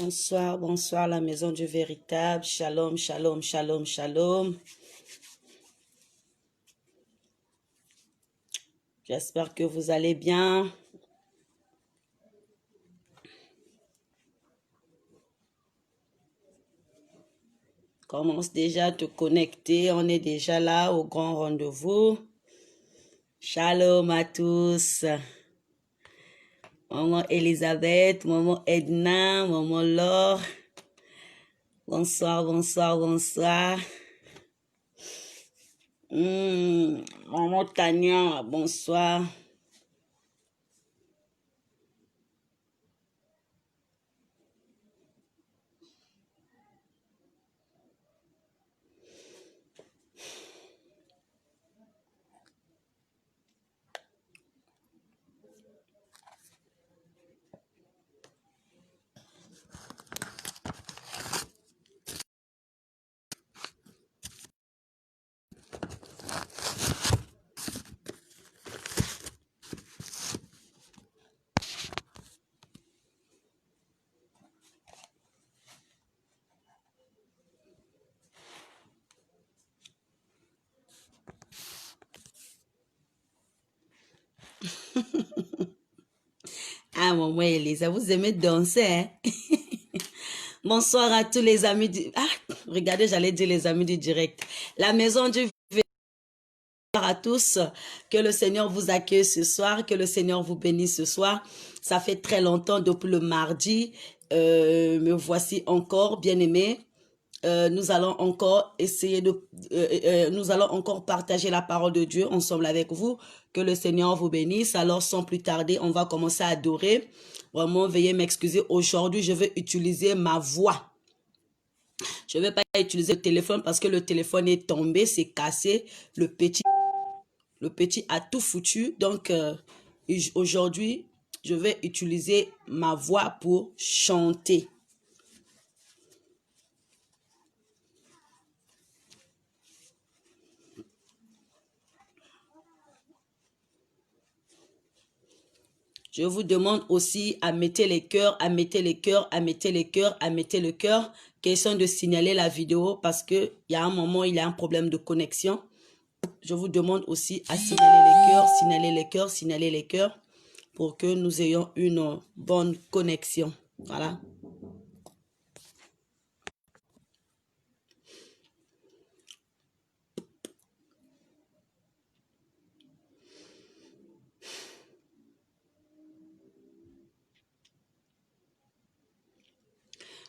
Bonsoir, bonsoir, la maison du véritable. Shalom, shalom, shalom, shalom. J'espère que vous allez bien. Commence déjà à te connecter. On est déjà là au grand rendez-vous. Shalom à tous. Maman Elisabeth, maman Edna, maman Laure. Bonsoir, bonsoir, bonsoir. Maman Tania, bonsoir. Ah, maman Elisa, vous aimez danser, hein? Bonsoir à tous les amis du... Ah, regardez, j'allais dire les amis du direct. La maison du... Bonsoir à tous. Que le Seigneur vous accueille ce soir. Que le Seigneur vous bénisse ce soir. Ça fait très longtemps, depuis le mardi. Me voici encore, bien-aimés. Nous allons encore essayer de... nous allons encore partager la parole de Dieu ensemble avec vous. Que le Seigneur vous bénisse. Alors, sans plus tarder, on va commencer à adorer. Vraiment, veuillez m'excuser. Aujourd'hui, je vais utiliser ma voix. Je ne vais pas utiliser le téléphone parce que le téléphone est tombé, c'est cassé. Le petit a tout foutu. Donc, aujourd'hui, je vais utiliser ma voix pour chanter. Je vous demande aussi à mettre les cœurs, à mettre les cœurs, à mettre les cœurs, à mettre le cœur. Question de signaler la vidéo parce qu'il y a un moment, il y a un problème de connexion. Je vous demande aussi à signaler les cœurs, signaler les cœurs, signaler les cœurs pour que nous ayons une bonne connexion. Voilà.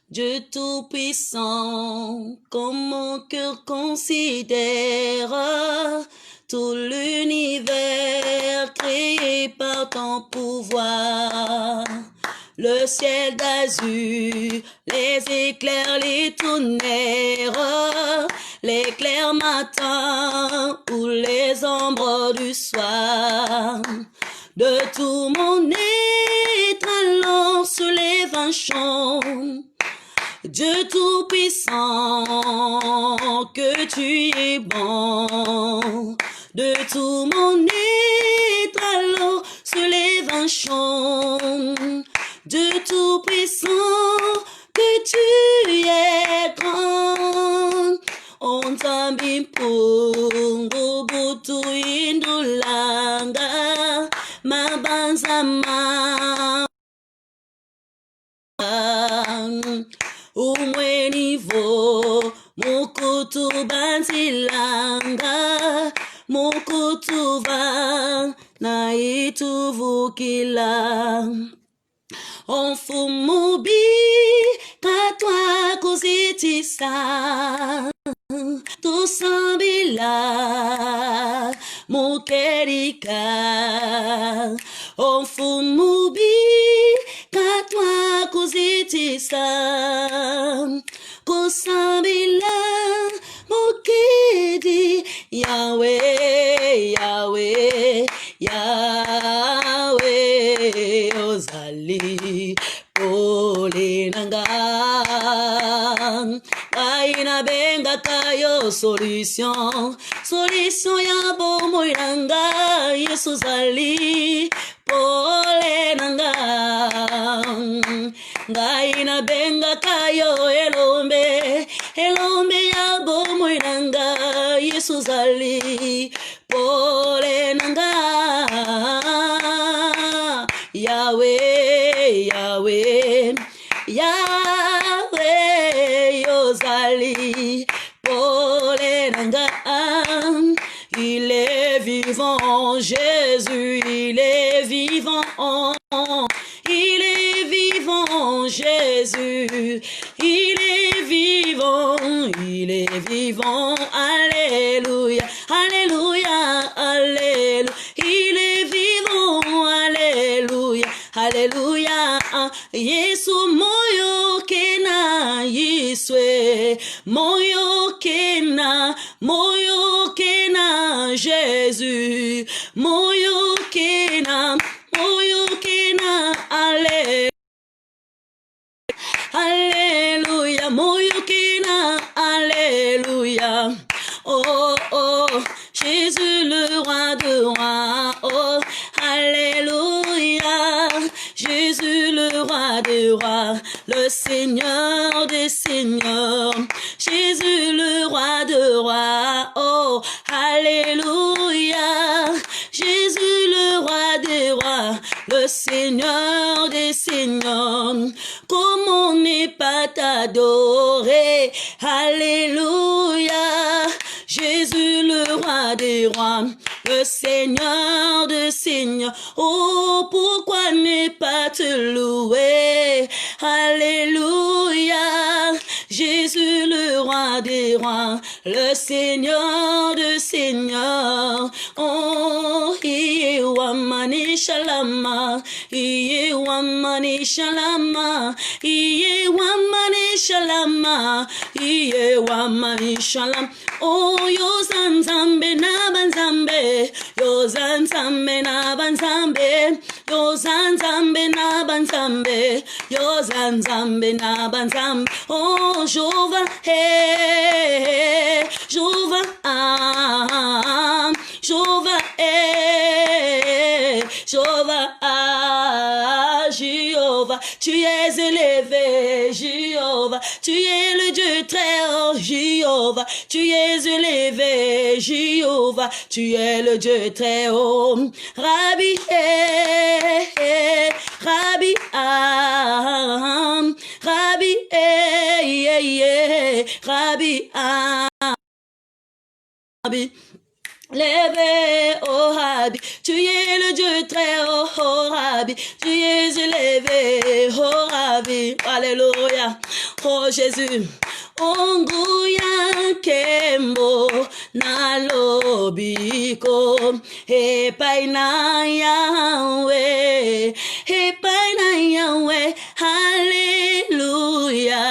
Dieu Tout-Puissant, comme mon cœur considère tout l'univers créé par ton pouvoir. Le ciel d'azur, les éclairs, les tonnerres, l'éclair matin ou les ombres du soir. De tout mon être, alors soulève un chant. Dieu Tout-Puissant, que tu es bon. De tout mon être, alors soulève un chant. Dieu Tout-Puissant, que tu es grand. On t'ambipungu butu indulanga mabanzama. Umwenivo mukutu banzilanga mukutuva na ituvukila onfumubi katwa kuzitisa tusambila mukerika onfumubi katwa kuzitisa kusambila mukedi Yahweh Yahweh Yahweh ozali polinanga aina benga kayo solution ya bomoiranga Yesu zali polenanga ngai na benga kayo elombe ya bomoi nanga Yesu zali pole nanga Yahweh Yahweh Yahweh yozali pole nanga. Il est vivant, Jésus, il est vivant. Il est vivant, Jésus, il est vivant, il est vivant, alléluia, alléluia, alléluia, il est vivant, alléluia, alléluia, Yesu moyo kena Yiswe, moyo kena Jésus, moyo kena, alléluia. Alléluia, Moyokina, alléluia. Oh, oh, Jésus le roi de rois. Oh, alléluia. Jésus le roi des rois, le Seigneur des seigneurs. Jésus le roi de rois. Oh, alléluia. Jésus le roi des rois, le Seigneur des seigneurs. Comment ne pas t'adorer? Alléluia. Jésus le roi des rois, le Seigneur des seigneurs. Oh, pourquoi ne pas te louer? Alléluia. Jésus le roi des rois, le Seigneur des seigneurs. Oh, iye wamani shalama, iye wamani shalama, iye wamani shalama, iye wamani shalama. Oh, yo zanzambe na banzambe, yo zanzambe na banzambe, yo zanzambe na banzambe, yo zanzambe na banzambe. Oh, Jova, hey, Jova, Jova, Jova, Jéhovah, tu es élevé, Jéhovah, tu es le Dieu très haut, Jéhovah, tu es élevé, Jéhovah, tu es le Dieu très haut. Rabbi, Rabbi, Rabbi, Rabbi, Rabbi. Lève, oh Rabbi, tu es le Dieu très haut, oh Rabbi, tu es élevé, oh Rabbi, alléluia, oh Jésus, onguya kembo nalobiko, epaina Yahweh, alléluia,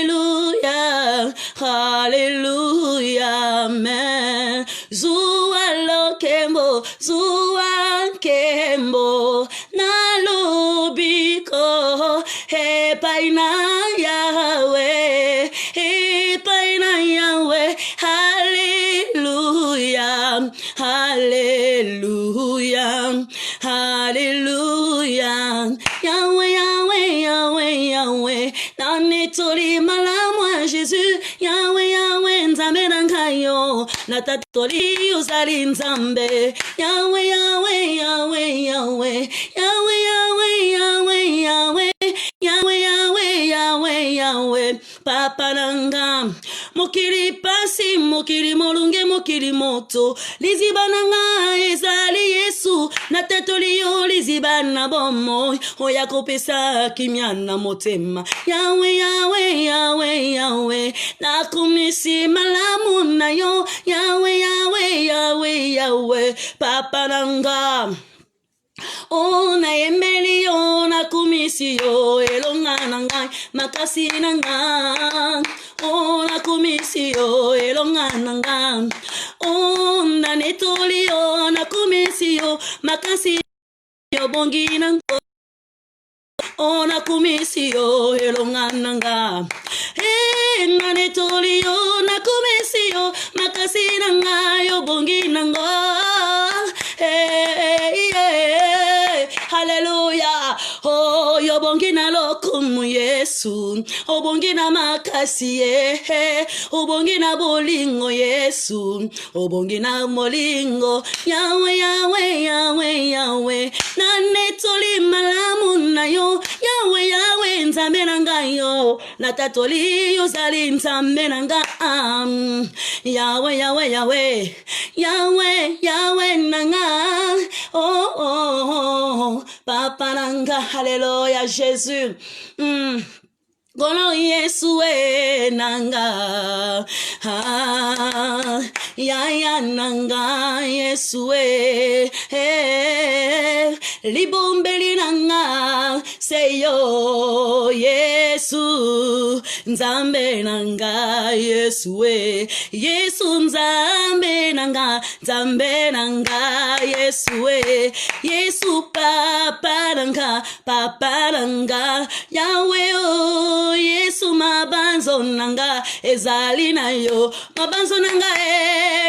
alléluia, alléluia, amen. Zua kembo, nalobiko, epaina Yahweh, hallelujah, hallelujah, hallelujah, Yahweh, Yahweh, Yahweh, Yahweh, nanetori malamwa Jésus, Yahweh, Yahweh, nzambe nangayo, natatori uzali nzambe, Yahweh, Yahweh, Yahweh, Yahweh, Yahweh, Yahweh, Yahweh, Yahweh, Yahweh, Yahweh, Yahweh, Yahweh, Papa nanga, mokili pasi, mokili molunge, mokili moto, liziba nanga ezali Yesu, natetoli yo liziba na bomo, oya kopesa kimya na motema, Yahweh, Yahweh, Yahweh, Yahweh, nakumisi malamu na yo, Yahweh, Yahweh, Yahweh, Yahweh, Papa nanga. Ona emeli ona kumisi yo elonga nangai makasi nanga. Ona kumisi yo elonga nanga. Ona netoli ona kumisi yo makasi yo bongi nanga. Ona kumisi yo elonga nanga. Na netoli yo na kumisi yo makasi nanga yo bongi nanga. Hallelujah. Oh, yo bon obongi na lokumu Yesu, obongi na makasi obongi na bolingo Yesu, obongi na molingo Yahweh, Yahweh, Yahweh, Yahweh, na netoli malamu na yo Yahweh, Yahweh, nzambe na ngai yo, na tatoli yo zali nzambe na ngai Yahweh, Yahweh, Yahweh, Yahweh, Yahweh nanga, oh, oh, oh, Papa nanga, Alléluia, Jésus. Gono Yesu nanga, ya nanga Yesu libombeli nanga seyo Yesu nzambe nanga Yesu Yesu nzambe nanga Yesu Yesu papa nanga Yahweh Yesu mabanzo nanga ezali na yo mabanzo nanga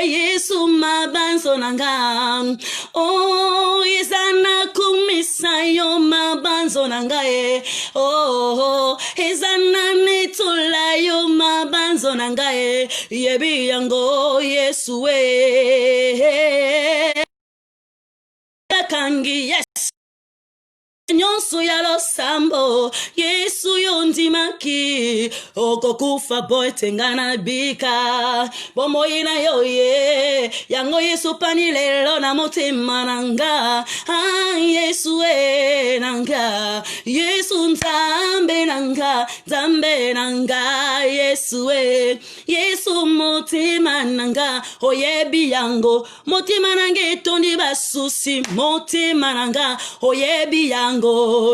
Yesu mabanzo nanga oh ezana kumisa yo mabanzo nanga oh ezana netula yo mabanzo nanga yebi yango Yesu kangi yes nyonso ya losambo Yesu yondimaki okokufa boetengana bika bomoyina yo yango Yesu pani lelo na motema nanga Yesu nanga Yesu nzambe nanga Yesu Yesu motema nanga oyebi yango motema nanga etondi basusi motema nanga oyebi yango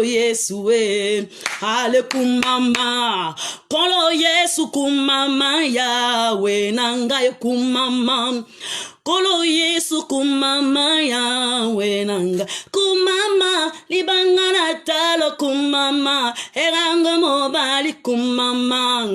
Yesu ale kumama kolo Yesu kumama Yahweh nanga kumama kolo Yesu kumama Yahweh nanga kumama libangana talo kumama eranga mobali kumama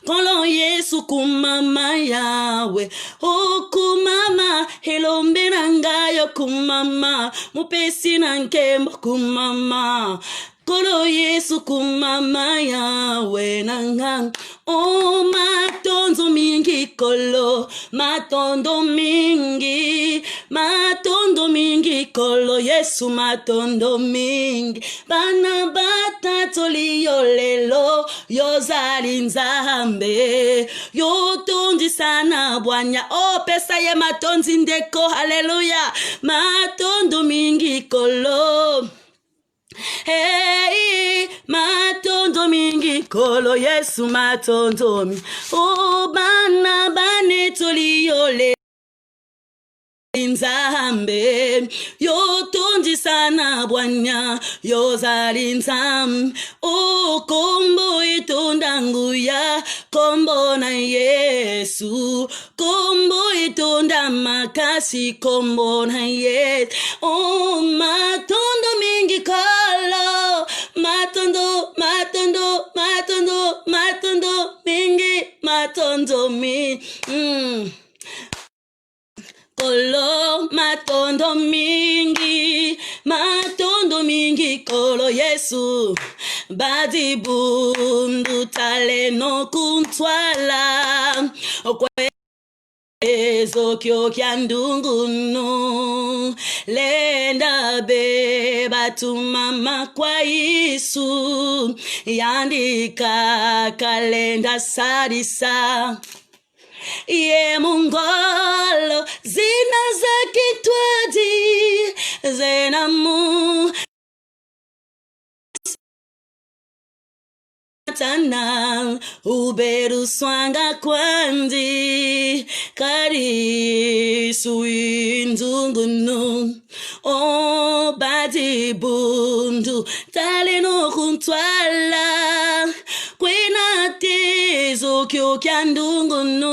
kolo Yesu kumama Yahweh oh kumama helombe nanga yo kumama mupesi nankembo kumama kolo Yesu kumama Yahweh nanga oh matonzo mingi kolo matondo mingi kolo Yesu matondo mingi bana batatoli yo lelo yo zali nzambe yo tondi sana bwanya oh pesa ye matonzi ndeko haleluya matondo mingi kolo hey matondo mingi kolo Yesu matondo mi oh bana banetoli yole nzambe yo tondi sana bwanya yo zali nzambe oh kombo itondangu ya kombo na Yesu kombo itonda makasi kombo na Yesu oh matondo mingi kolo matondo mingi matondo mi kolo matondo mingi kolo Yesu badi bundu taleno kuntwala Ezo kyo kyandungunu lenda be batumama kwa Yesu yandika kalenda sadisa Ye mungolo zina zakitwadi zenamu tana uberu swanga kwandi kari suindungunu o badi bundu taleno kuntwala kwena tezo kyo kyandungunu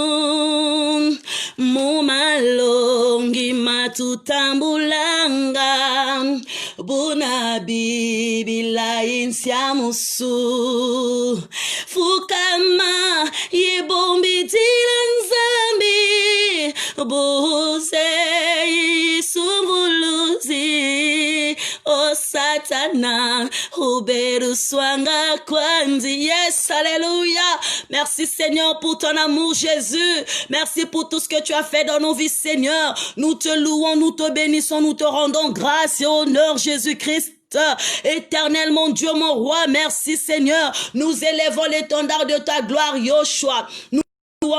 mumalongi matutambulanga buna bibila insiamusu fukama yebombi tilanzambi buze isumuluzi o satan Bwana, uberu swanga kwanzi. Yes, alléluia. Merci Seigneur pour ton amour Jésus. Merci pour tout ce que tu as fait dans nos vies Seigneur. Nous te louons, nous te bénissons, nous te rendons grâce et honneur Jésus-Christ. Éternel mon Dieu, mon roi, merci Seigneur. Nous élevons l'étendard de ta gloire, Yoshua.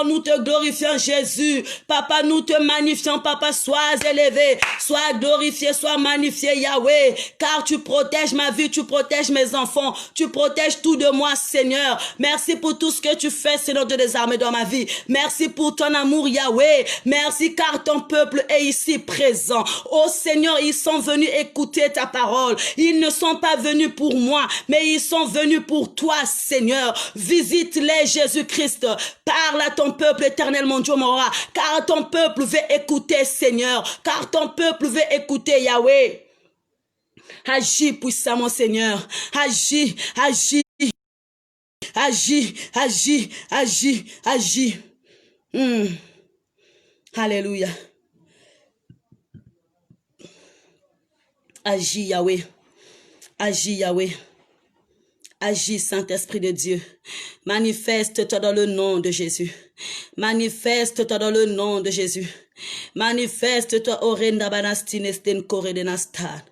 Nous te glorifions Jésus. Papa, nous te magnifions. Papa, sois élevé, sois glorifié, sois magnifié Yahweh. Car tu protèges ma vie, tu protèges mes enfants. Tu protèges tout de moi Seigneur. Merci pour tout ce que tu fais Seigneur de des armées dans ma vie. Merci pour ton amour Yahweh. Merci car ton peuple est ici présent. Oh Seigneur, ils sont venus écouter ta parole. Ils ne sont pas venus pour moi, mais ils sont venus pour toi Seigneur. Visite-les Jésus-Christ. Parle à ton peuple éternel, mon Dieu, mon roi, car ton peuple veut écouter, Seigneur, car ton peuple veut écouter, Yahweh. Agis puissamment, Seigneur, agis, agis, agis, agis, agis, agis. Alléluia. Agis, Yahweh, agis, Yahweh. Agis, Saint-Esprit de Dieu. Manifeste-toi dans le nom de Jésus. Manifeste-toi dans le nom de Jésus. Manifeste-toi, Orenda Banastinesten Koredenastan.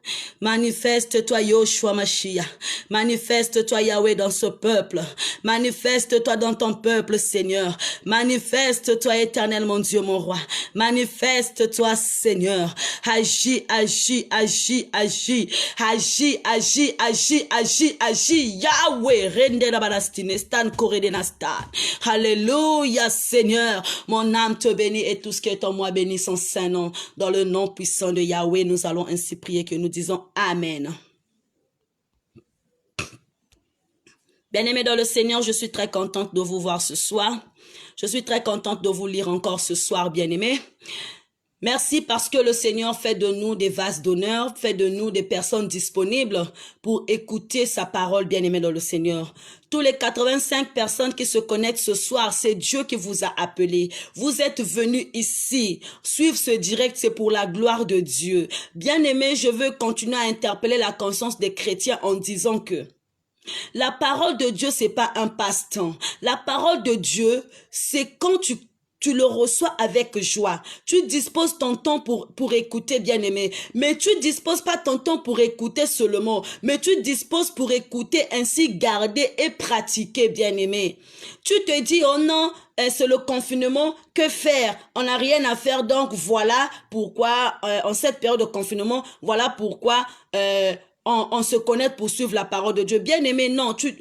Manifeste-toi, Yoshua Mashiach. Manifeste-toi, Yahweh, dans ce peuple. Manifeste-toi dans ton peuple, Seigneur. Manifeste-toi, éternel, mon Dieu, mon roi. Manifeste-toi, Seigneur. Agis, agis, agis, agis. Agis, agis, agis, agis, agis. Yahweh, Renda Banastinestan Koredenastan. Alléluia, Seigneur. Mon âme te bénit et tout ce qui est en moi bénit son saint nom. Dans le nom puissant de Yahweh, nous allons ainsi prier que nous disons Amen. Bien-aimés dans le Seigneur, je suis très contente de vous voir ce soir. Je suis très contente de vous lire encore ce soir, bien-aimés. Merci parce que le Seigneur fait de nous des vases d'honneur, fait de nous des personnes disponibles pour écouter sa parole, bien-aimés dans le Seigneur. Tous les 85 personnes qui se connectent ce soir, c'est Dieu qui vous a appelés. Vous êtes venus ici. Suivre ce direct, c'est pour la gloire de Dieu. Bien-aimés, je veux continuer à interpeller la conscience des chrétiens en disant que la parole de Dieu, c'est pas un passe-temps. La parole de Dieu, c'est quand tu le reçois avec joie. Tu disposes ton temps pour écouter, bien-aimé. Mais tu disposes pas ton temps pour écouter seulement. Mais tu disposes pour écouter, ainsi garder et pratiquer, bien-aimé. Tu te dis, oh non, c'est le confinement, que faire? On n'a rien à faire, donc voilà pourquoi, en cette période de confinement, voilà pourquoi on se connecte pour suivre la parole de Dieu. Bien-aimé, non, tu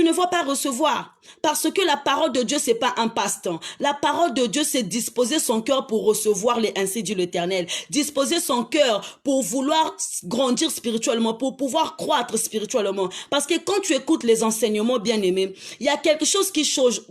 ne vas pas recevoir. Parce que la parole de Dieu, c'est pas un passe-temps. La parole de Dieu, c'est disposer son cœur pour recevoir les ainsi dit l'Éternel. Disposer son cœur pour vouloir grandir spirituellement, pour pouvoir croître spirituellement. Parce que quand tu écoutes les enseignements, bien-aimés, il y a quelque chose qui change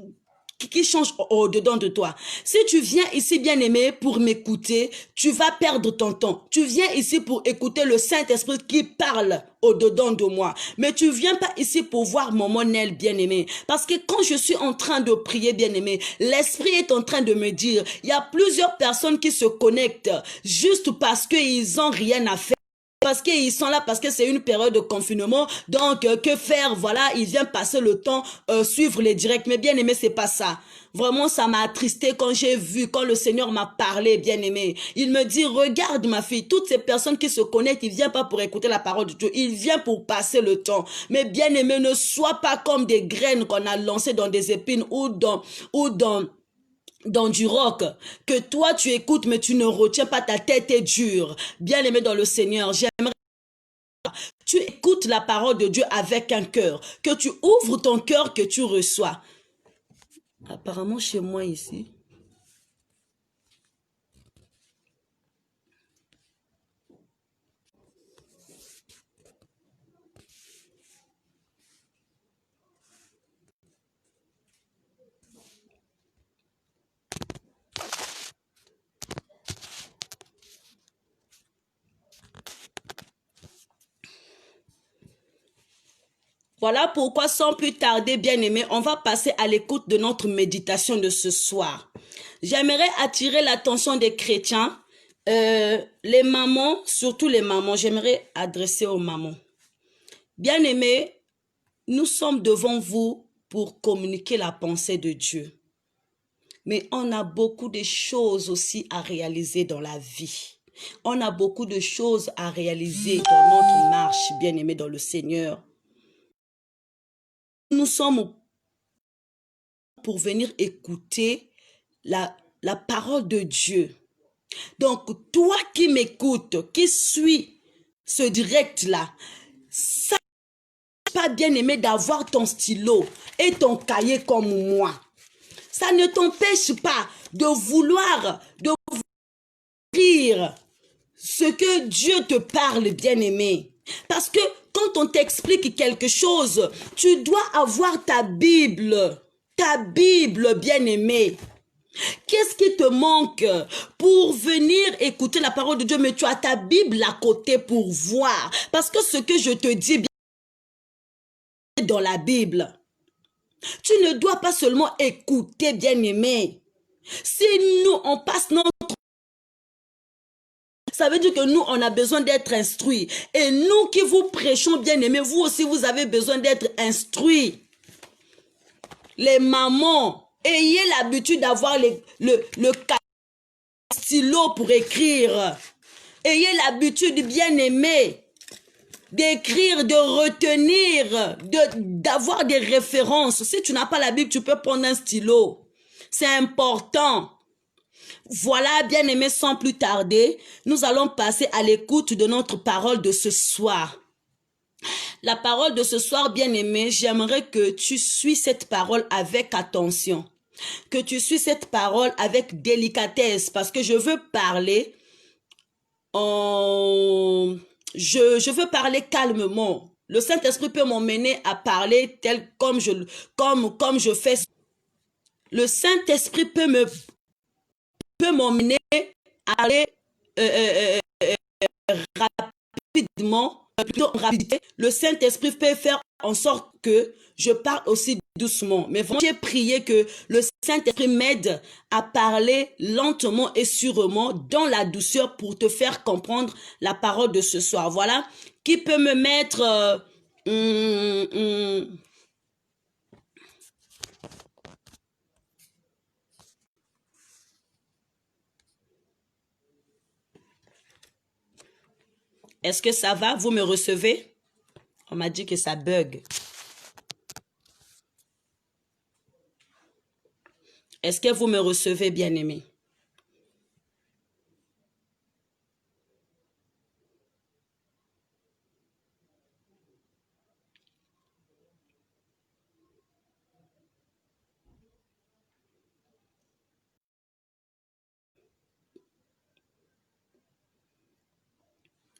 au-dedans de toi. Si tu viens ici, bien-aimé, pour m'écouter, tu vas perdre ton temps. Tu viens ici pour écouter le Saint-Esprit qui parle au-dedans de moi. Mais tu viens pas ici pour voir mon monel, bien-aimé. Parce que quand je suis en train de prier, bien-aimé, l'Esprit est en train de me dire, il y a plusieurs personnes qui se connectent juste parce qu'ils ont rien à faire. Parce qu'ils sont là, parce que c'est une période de confinement. Donc, que faire? Voilà, ils viennent passer le temps, suivre les directs. Mais bien aimé, c'est pas ça. Vraiment, ça m'a attristé quand j'ai vu, quand le Seigneur m'a parlé, bien aimé. Il me dit, regarde ma fille, toutes ces personnes qui se connectent, ils viennent pas pour écouter la parole de Dieu. Ils viennent pour passer le temps. Mais bien aimé, ne sois pas comme des graines qu'on a lancées dans des épines ou dans du roc, que toi tu écoutes mais tu ne retiens pas, ta tête est dure. Bien aimé dans le Seigneur, j'aimerais tu écoutes la parole de Dieu avec un cœur, que tu ouvres ton cœur, que tu reçois. Apparemment chez moi ici, voilà pourquoi sans plus tarder, bien-aimé, on va passer à l'écoute de notre méditation de ce soir. J'aimerais attirer l'attention des chrétiens Les mamans, surtout les mamans, j'aimerais adresser aux mamans. Bien-aimés, nous sommes devant vous pour communiquer la pensée de Dieu. Mais on a beaucoup de choses aussi à réaliser dans la vie. On a beaucoup de choses à réaliser dans notre marche, bien-aimés dans le Seigneur. Nous sommes pour venir écouter la parole de Dieu. Donc, toi qui m'écoutes, qui suis ce direct-là, ça pas bien aimé d'avoir ton stylo et ton cahier comme moi. Ça ne t'empêche pas de vouloir écrire ce que Dieu te parle, bien aimé. Parce que quand on t'explique quelque chose, tu dois avoir ta Bible, bien aimé. Qu'est-ce qui te manque pour venir écouter la parole de Dieu, mais tu as ta Bible à côté pour voir. Parce que ce que je te dis dans la Bible, tu ne dois pas seulement écouter, bien-aimé. Si nous, on passe notre... Ça veut dire que nous, on a besoin d'être instruits. Et nous qui vous prêchons, bien-aimés, vous aussi, vous avez besoin d'être instruits. Les mamans, ayez l'habitude d'avoir le stylo pour écrire. Ayez l'habitude, bien-aimés, d'écrire, de retenir, d'avoir des références. Si tu n'as pas la Bible, tu peux prendre un stylo. C'est important. Voilà, bien-aimés, sans plus tarder, nous allons passer à l'écoute de notre parole de ce soir. La parole de ce soir, bien-aimé, j'aimerais que tu suis cette parole avec attention. Que tu suis cette parole avec délicatesse, parce que je veux parler je veux parler calmement. Le Saint-Esprit peut m'emmener à parler tel comme comme je fais. Le Saint-Esprit peut m'emmener à parler rapidement, plutôt en rapidité. Le Saint-Esprit peut faire en sorte que je parle aussi doucement. Mais vraiment, j'ai prié que le Saint-Esprit m'aide à parler lentement et sûrement dans la douceur pour te faire comprendre la parole de ce soir. Voilà. Qui peut me mettre... Est-ce que ça va? Vous me recevez? On m'a dit que ça bug. Est-ce que vous me recevez, bien-aimé?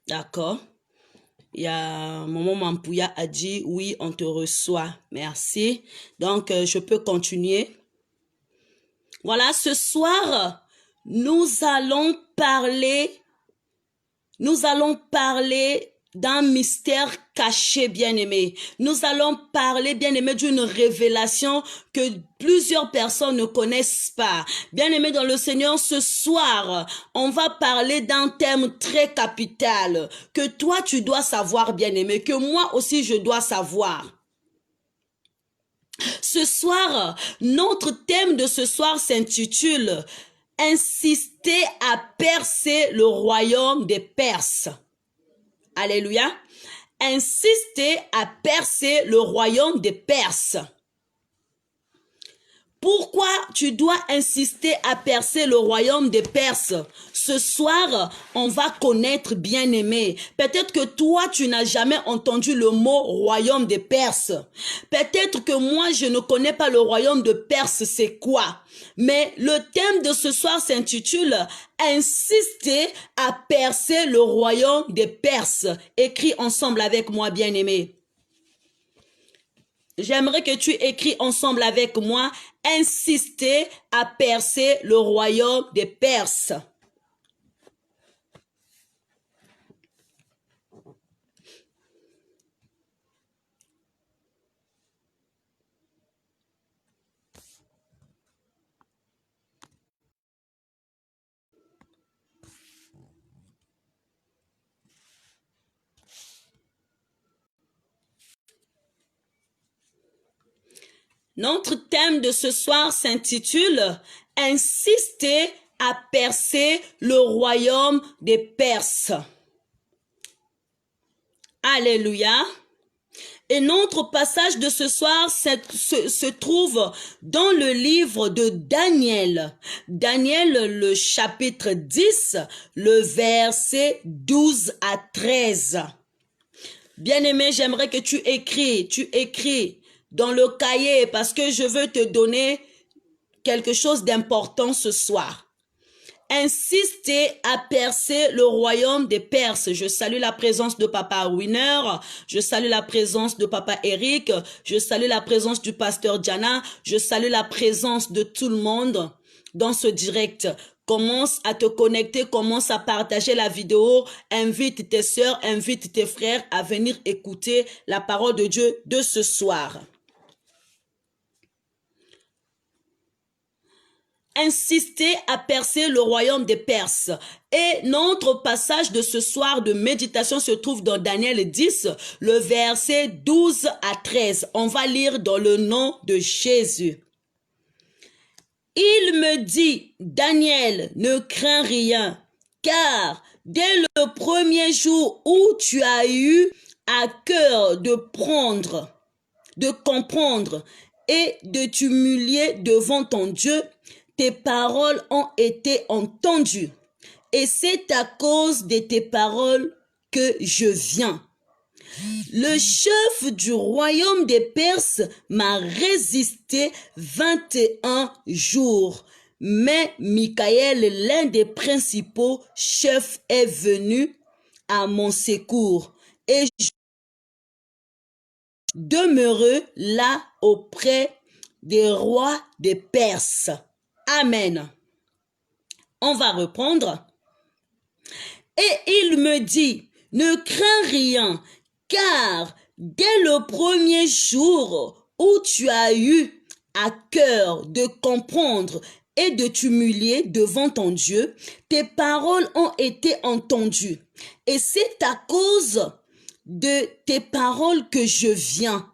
D'accord. Il y a Maman Mampouya a dit oui, on te reçoit. Merci. Donc, je peux continuer. Voilà, ce soir, nous allons parler d'un mystère caché, bien-aimé. Nous allons parler, bien-aimé, d'une révélation que plusieurs personnes ne connaissent pas. Bien-aimé dans le Seigneur, ce soir, on va parler d'un thème très capital que toi, tu dois savoir, bien-aimé, que moi aussi, je dois savoir. Ce soir, notre thème de ce soir s'intitule « Insister à percer le royaume des Perses ». Alléluia. Insister à percer le royaume des Perses. Pourquoi tu dois insister à percer le royaume des Perses? Ce soir, on va connaître, bien-aimé. Peut-être que toi, tu n'as jamais entendu le mot royaume des Perses. Peut-être que moi, je ne connais pas le royaume de Perse, c'est quoi? Mais le thème de ce soir s'intitule « Insister à percer le royaume des Perses ». Écris ensemble avec moi, bien-aimé. J'aimerais que tu écris ensemble avec moi « Insister à percer le royaume des Perses ». Notre thème de ce soir s'intitule « Insister à percer le royaume des Perses ». Alléluia. Et notre passage de ce soir se trouve dans le livre de Daniel. Daniel, le chapitre 10, le verset 12 à 13. Bien-aimé, j'aimerais que tu écris dans le cahier parce que je veux te donner quelque chose d'important ce soir. Insister à percer le royaume des Perses. Je salue la présence de Papa Winner, je salue la présence de Papa Eric, je salue la présence du pasteur Diana, je salue la présence de tout le monde dans ce direct. Commence à te connecter, commence à partager la vidéo, invite tes sœurs, invite tes frères à venir écouter la parole de Dieu de ce soir. Insister à percer le royaume des Perses. Et notre passage de ce soir de méditation se trouve dans Daniel 10, le verset 12 à 13. On va lire dans le nom de Jésus. Il me dit, Daniel, ne crains rien, car dès le premier jour où tu as eu à cœur de comprendre et de t'humilier devant ton Dieu, tes paroles ont été entendues, et c'est à cause de tes paroles que je viens. Le chef du royaume des Perses m'a résisté 21 jours, mais Michaël, l'un des principaux chefs, est venu à mon secours, et je demeurai là auprès des rois des Perses. Amen. On va reprendre. Et il me dit, ne crains rien, car dès le premier jour où tu as eu à cœur de comprendre et de t'humilier devant ton Dieu, tes paroles ont été entendues. Et c'est à cause de tes paroles que je viens.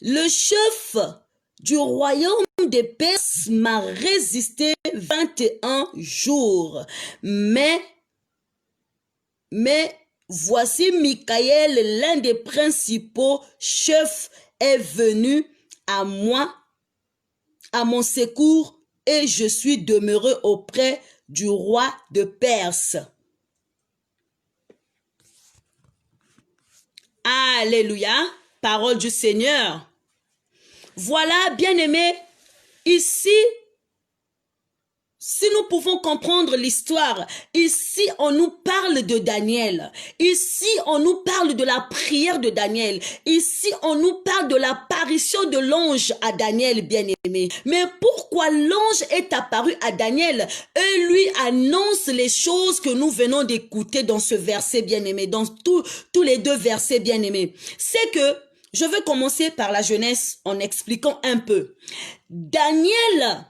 Le chef du royaume des Perses m'a résisté 21 jours. Mais voici Michaël, l'un des principaux chefs, est venu à moi, à mon secours, et je suis demeuré auprès du roi de Perse. Alléluia, parole du Seigneur. Voilà, bien-aimés, ici, si nous pouvons comprendre l'histoire, ici on nous parle de Daniel, ici on nous parle de la prière de Daniel, ici on nous parle de l'apparition de l'ange à Daniel, bien-aimé. Mais pourquoi l'ange est apparu à Daniel et lui annonce les choses que nous venons d'écouter dans ce verset, bien-aimé, dans tous les deux versets, bien-aimés? C'est que je veux commencer par la jeunesse en expliquant un peu. Daniel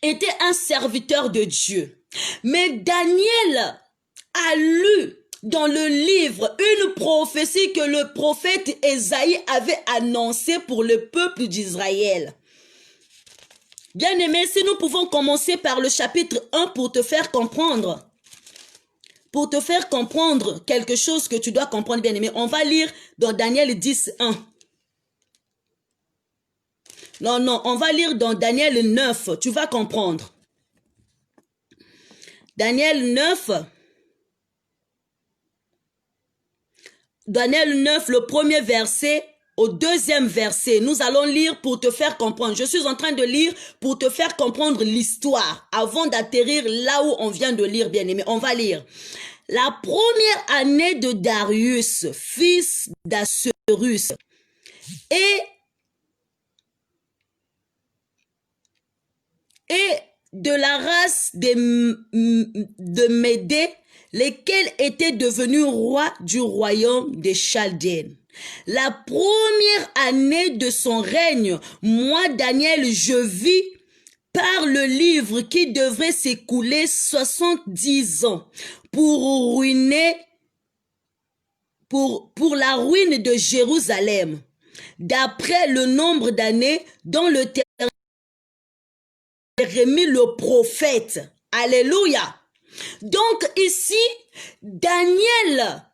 était un serviteur de Dieu. Mais Daniel a lu dans le livre une prophétie que le prophète Ésaïe avait annoncée pour le peuple d'Israël. Bien-aimé, si nous pouvons commencer par le chapitre 1 pour te faire comprendre. Pour te faire comprendre quelque chose que tu dois comprendre, bien-aimé, on va lire dans Daniel 10, 1. Non, on va lire dans Daniel 9, tu vas comprendre. Daniel 9, le premier verset au deuxième verset. Nous allons lire pour te faire comprendre. Je suis en train de lire pour te faire comprendre l'histoire avant d'atterrir là où on vient de lire, bien-aimé. On va lire. La première année de Darius, fils d'Assuérus, et de la race de Médée, lesquels étaient devenus rois du royaume des Chaldéens. La première année de son règne, moi, Daniel, je vis par le livre qui devrait s'écouler 70 ans pour la ruine de Jérusalem. d'après le nombre d'années dont le Jérémie le prophète. Alléluia. Donc ici, Daniel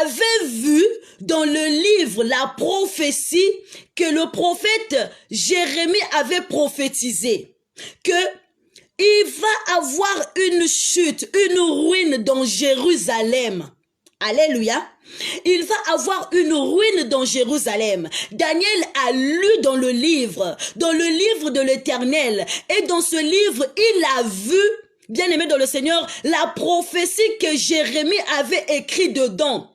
avait vu dans le livre la prophétie que le prophète Jérémie avait prophétisé, que il va avoir une chute, une ruine dans Jérusalem. Alléluia. Il va avoir une ruine dans Jérusalem. Daniel a lu dans le livre de l'Éternel. Et dans ce livre, il a vu, bien-aimé dans le Seigneur, la prophétie que Jérémie avait écrite dedans.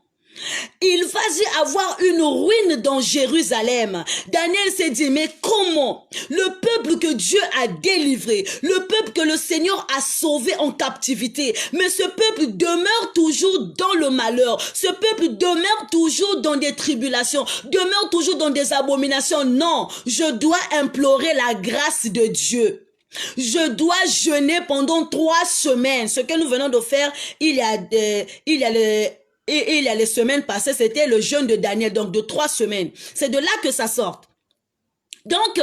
Il va y avoir une ruine dans Jérusalem. Daniel s'est dit, mais comment le peuple que Dieu a délivré, le peuple que le Seigneur a sauvé en captivité, mais ce peuple demeure toujours dans le malheur, ce peuple demeure toujours dans des tribulations, demeure toujours dans des abominations. Non, je dois implorer la grâce de Dieu. Je dois jeûner pendant 3 semaines. Ce que nous venons de faire, il y a les semaines passées, c'était le jeûne de Daniel, donc de 3 semaines. C'est de là que ça sort. Donc,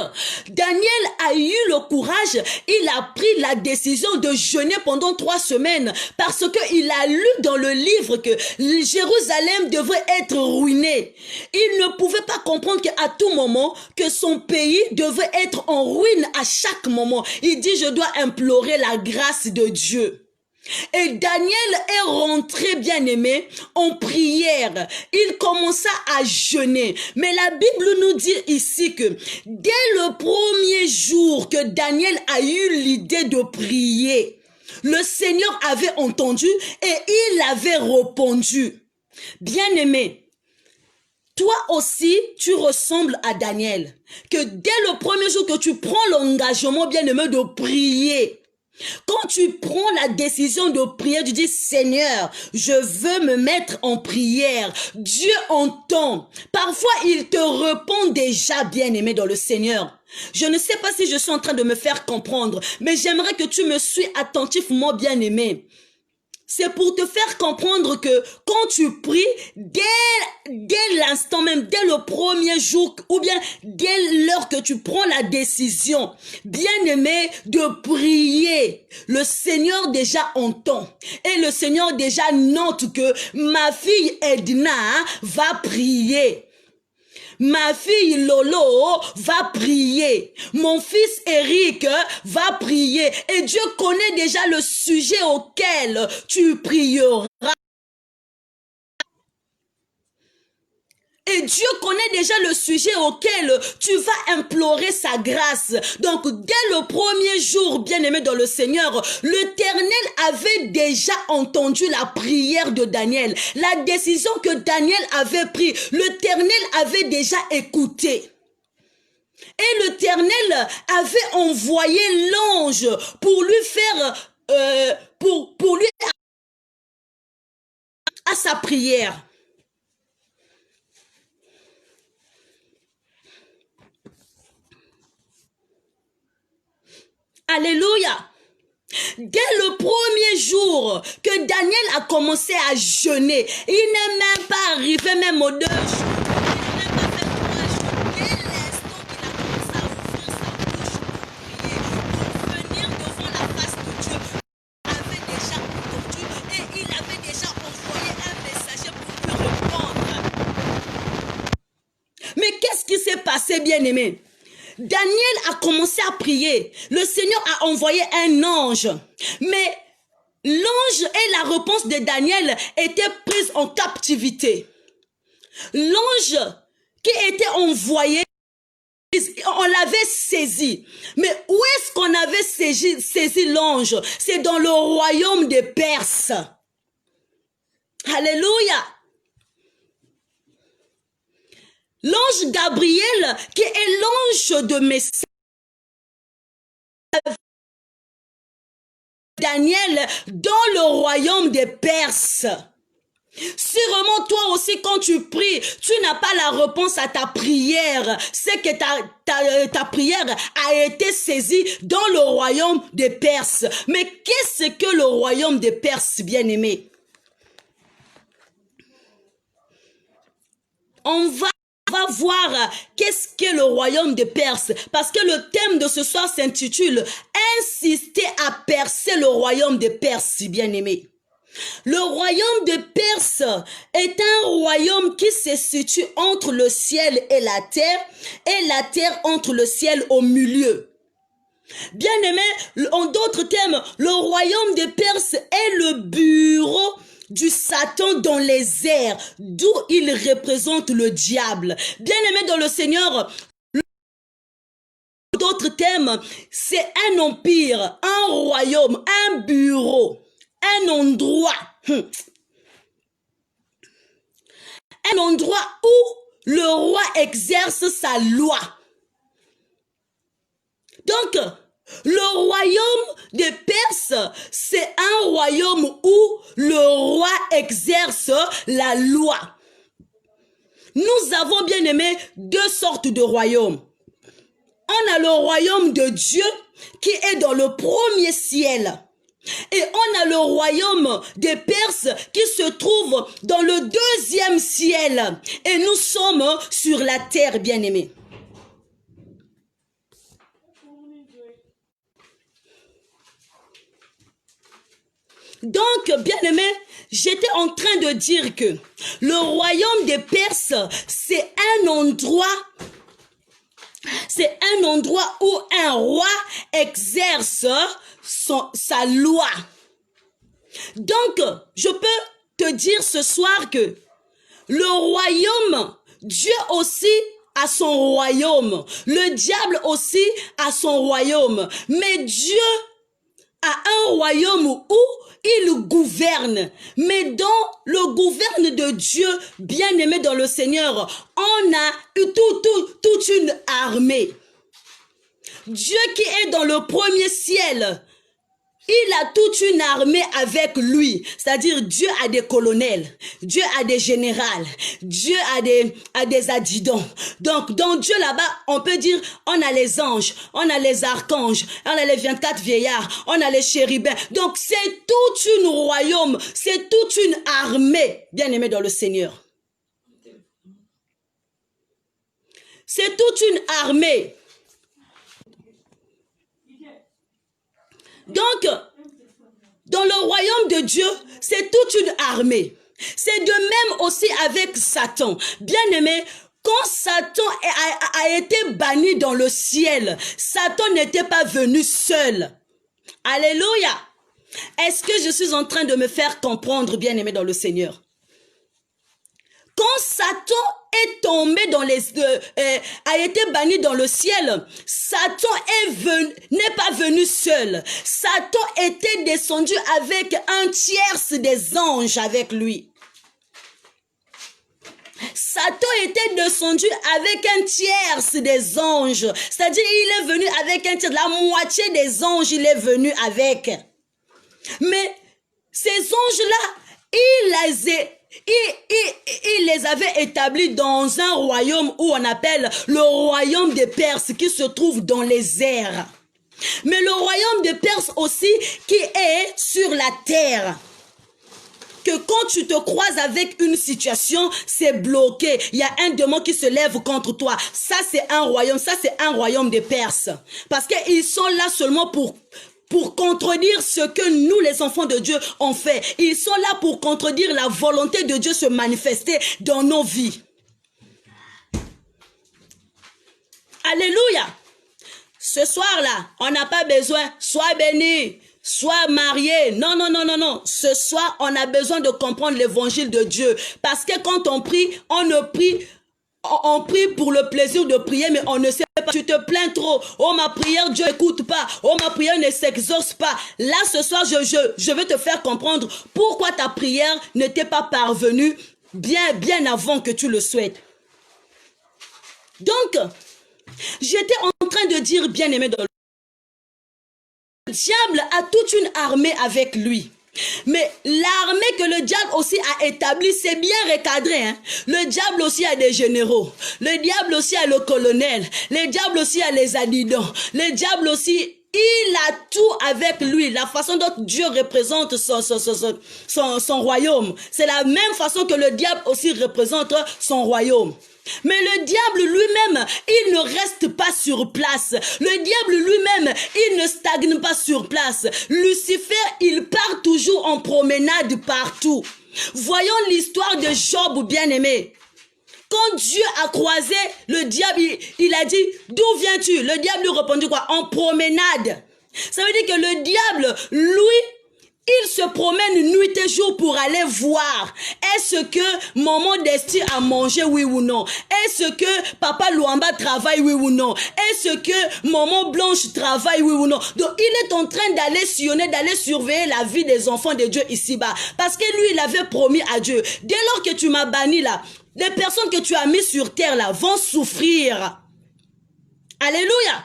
Daniel a eu le courage, il a pris la décision de jeûner pendant 3 semaines parce qu'il a lu dans le livre que Jérusalem devrait être ruinée. Il ne pouvait pas comprendre qu'à tout moment, que son pays devait être en ruine à chaque moment. Il dit, je dois implorer la grâce de Dieu. Et Daniel est rentré, bien-aimé, en prière. Il commença à jeûner. Mais la Bible nous dit ici que dès le premier jour que Daniel a eu l'idée de prier, le Seigneur avait entendu et il avait répondu. Bien-aimé, toi aussi, tu ressembles à Daniel. Que dès le premier jour que tu prends l'engagement, bien-aimé, de prier, quand tu prends la décision de prier, tu dis, Seigneur, je veux me mettre en prière. Dieu entend. Parfois, il te répond déjà, bien-aimé dans le Seigneur. Je ne sais pas si je suis en train de me faire comprendre, mais j'aimerais que tu me suis attentivement, bien-aimé. C'est pour te faire comprendre que quand tu pries, dès l'instant même, dès le premier jour, ou bien dès l'heure que tu prends la décision, bien-aimé, de prier, le Seigneur déjà entend. Et le Seigneur déjà note que ma fille Edna va prier. Ma fille Lolo va prier. Mon fils Eric va prier. Et Dieu connaît déjà le sujet auquel tu prieras. Et Dieu connaît déjà le sujet auquel tu vas implorer sa grâce. Donc, dès le premier jour, bien-aimé dans le Seigneur, l'Éternel avait déjà entendu la prière de Daniel. La décision que Daniel avait prise, l'Éternel avait déjà écouté. Et l'Éternel avait envoyé l'ange pour lui faire, pour lui à sa prière. Alléluia. Dès le premier jour que Daniel a commencé à jeûner, il n'est même pas arrivé même aux 2 jours. Il n'a même pas fait 3 jours. Dès l'instant qu'il a commencé à ouvrir sa bouche pour prier, pour venir devant la face de Dieu, il avait déjà entendu et il avait déjà envoyé un messager pour lui répondre. Mais qu'est-ce qui s'est passé, bien-aimé? Daniel a commencé à prier. Le Seigneur a envoyé un ange. Mais l'ange et la réponse de Daniel étaient prises en captivité. L'ange qui était envoyé, on l'avait saisi. Mais où est-ce qu'on avait saisi l'ange? C'est dans le royaume des Perses. Alléluia. L'ange Gabriel, qui est l'ange de message, Daniel dans le royaume des Perses. Si vraiment toi aussi quand tu pries, tu n'as pas la réponse à ta prière, c'est que ta prière a été saisie dans le royaume des Perses. Mais qu'est-ce que le royaume des Perses, bien-aimé? On va va voir qu'est-ce qu'est le royaume de Perse. Parce que le thème de ce soir s'intitule « Insister à percer le royaume de Perse », si bien aimé. Le royaume de Perse est un royaume qui se situe entre le ciel et la terre entre le ciel au milieu. Bien aimé, en d'autres termes, le royaume de Perse est le bureau du Satan dans les airs, d'où il représente le diable. Bien aimé dans le Seigneur, d'autres termes, c'est un empire, un royaume, un bureau, un endroit. Un endroit où le roi exerce sa loi. Donc, le royaume des Perses, c'est un royaume où le roi exerce la loi. Nous avons bien aimé deux sortes de royaumes. On a le royaume de Dieu qui est dans le premier ciel. Et on a le royaume des Perses qui se trouve dans le deuxième ciel. Et nous sommes sur la terre, bien aimés. Donc, bien aimé, j'étais en train de dire que le royaume des Perses, c'est un endroit où un roi exerce sa loi. Donc, je peux te dire ce soir que le royaume, Dieu aussi a son royaume. Le diable aussi a son royaume. Mais Dieu a un royaume où il gouverne. Mais dans le gouverne de Dieu, bien aimé dans le Seigneur, on a toute une armée. Dieu qui est dans le premier ciel, il a toute une armée avec lui. C'est-à-dire Dieu a des colonels, Dieu a des généraux, Dieu a des adjudants. Donc dans Dieu là-bas, on peut dire, on a les anges, on a les archanges, on a les 24 vieillards, on a les chérubins. Donc c'est toute une royaume, c'est toute une armée, bien aimé dans le Seigneur. C'est toute une armée. Donc, dans le royaume de Dieu, c'est toute une armée. C'est de même aussi avec Satan. Bien aimé, quand Satan a été banni dans le ciel, Satan n'était pas venu seul. Alléluia. Est-ce que je suis en train de me faire comprendre, bien aimé dans le Seigneur? Quand Satan est tombé a été banni dans le ciel, Satan n'est pas venu seul. Satan était descendu avec un tiers des anges avec lui. Satan était descendu avec un tiers des anges. C'est-à-dire, il est venu avec un tiers, la moitié des anges, il est venu avec. Mais ces anges-là, il les avait établis dans un royaume où on appelle le royaume des Perses qui se trouve dans les airs. Mais le royaume des Perses aussi qui est sur la terre. Que quand tu te croises avec une situation, c'est bloqué. Il y a un démon qui se lève contre toi. Ça, c'est un royaume des Perses. Parce qu'ils sont là seulement pour contredire ce que nous, les enfants de Dieu, on fait. Ils sont là pour contredire la volonté de Dieu se manifester dans nos vies. Alléluia. Ce soir-là, on n'a pas besoin, sois béni, sois marié. Non, non, non, non, non. Ce soir, on a besoin de comprendre l'évangile de Dieu. Parce que quand on prie, on prie pour le plaisir de prier, mais on ne sait pas. Tu te plains trop. Oh, ma prière, Dieu n'écoute pas. Oh, ma prière ne s'exauce pas. Là, ce soir, je vais te faire comprendre pourquoi ta prière n'était pas parvenue bien avant que tu le souhaites. Donc, j'étais en train de dire, bien aimé, le diable a toute une armée avec lui. Mais l'armée que le diable aussi a établie, c'est bien recadré. Hein? Le diable aussi a des généraux. Le diable aussi a le colonel. Le diable aussi a les adjudants. Le diable aussi, Il a tout avec lui. La façon dont Dieu représente son royaume, c'est la même façon que le diable aussi représente son royaume. Mais le diable lui-même, il ne reste pas sur place. Le diable lui-même, il ne stagne pas sur place. Lucifer, il part toujours en promenade partout. Voyons l'histoire de Job, bien-aimé. Quand Dieu a croisé le diable, il a dit, d'où viens-tu? Le diable lui répondit quoi? En promenade. Ça veut dire que le diable, lui, il se promène nuit et jour pour aller voir. Est-ce que maman Desti a mangé, oui ou non? Est-ce que papa Luamba travaille, oui ou non? Est-ce que maman Blanche travaille, oui ou non? Donc il est en train d'aller sillonner, d'aller surveiller la vie des enfants de Dieu ici-bas. Parce que lui, il avait promis à Dieu. Dès lors que tu m'as banni là, les personnes que tu as mis sur terre là vont souffrir. Alléluia.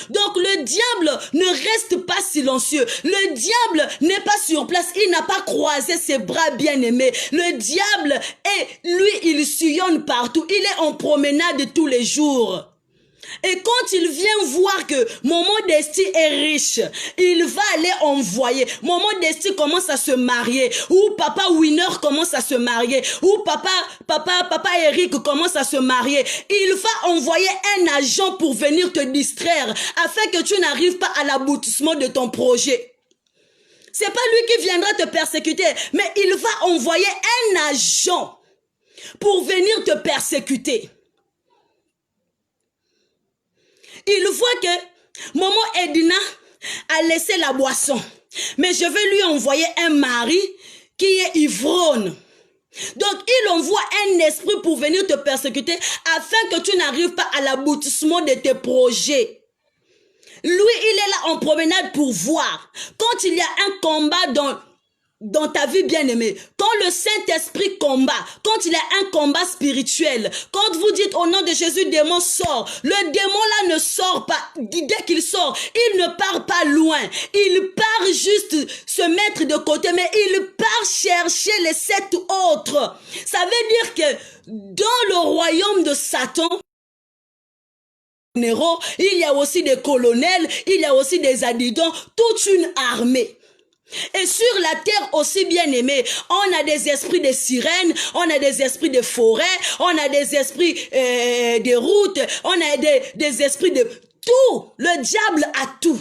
Donc le diable ne reste pas silencieux. Le diable n'est pas sur place. Il n'a pas croisé ses bras bien-aimés. Le diable, lui, il sillonne partout. Il est en promenade tous les jours. Et quand il vient voir que Maman Desti est riche, il va aller envoyer. Maman Desti commence à se marier. Ou Papa Winner commence à se marier. Ou Papa Eric commence à se marier. Il va envoyer un agent pour venir te distraire afin que tu n'arrives pas à l'aboutissement de ton projet. C'est pas lui qui viendra te persécuter, mais il va envoyer un agent pour venir te persécuter. Il voit que maman Edina a laissé la boisson. Mais je vais lui envoyer un mari qui est ivrogne. Donc il envoie un esprit pour venir te persécuter afin que tu n'arrives pas à l'aboutissement de tes projets. Lui, il est là en promenade pour voir. Quand il y a un combat dans ta vie bien-aimée, quand le Saint-Esprit combat, quand il y a un combat spirituel, quand vous dites au nom de Jésus, démon sort, le démon là ne sort pas. Dès qu'il sort, il ne part pas loin. Il part juste se mettre de côté, mais il part chercher les 7 autres. Ça veut dire que dans le royaume de Satan, il y a aussi des colonels, il y a aussi des adjudants, toute une armée. Et sur la terre aussi, bien aimé, on a des esprits de sirènes, on a des esprits de forêt, on a des esprits de routes, on a des esprits de tout. Le diable a tout.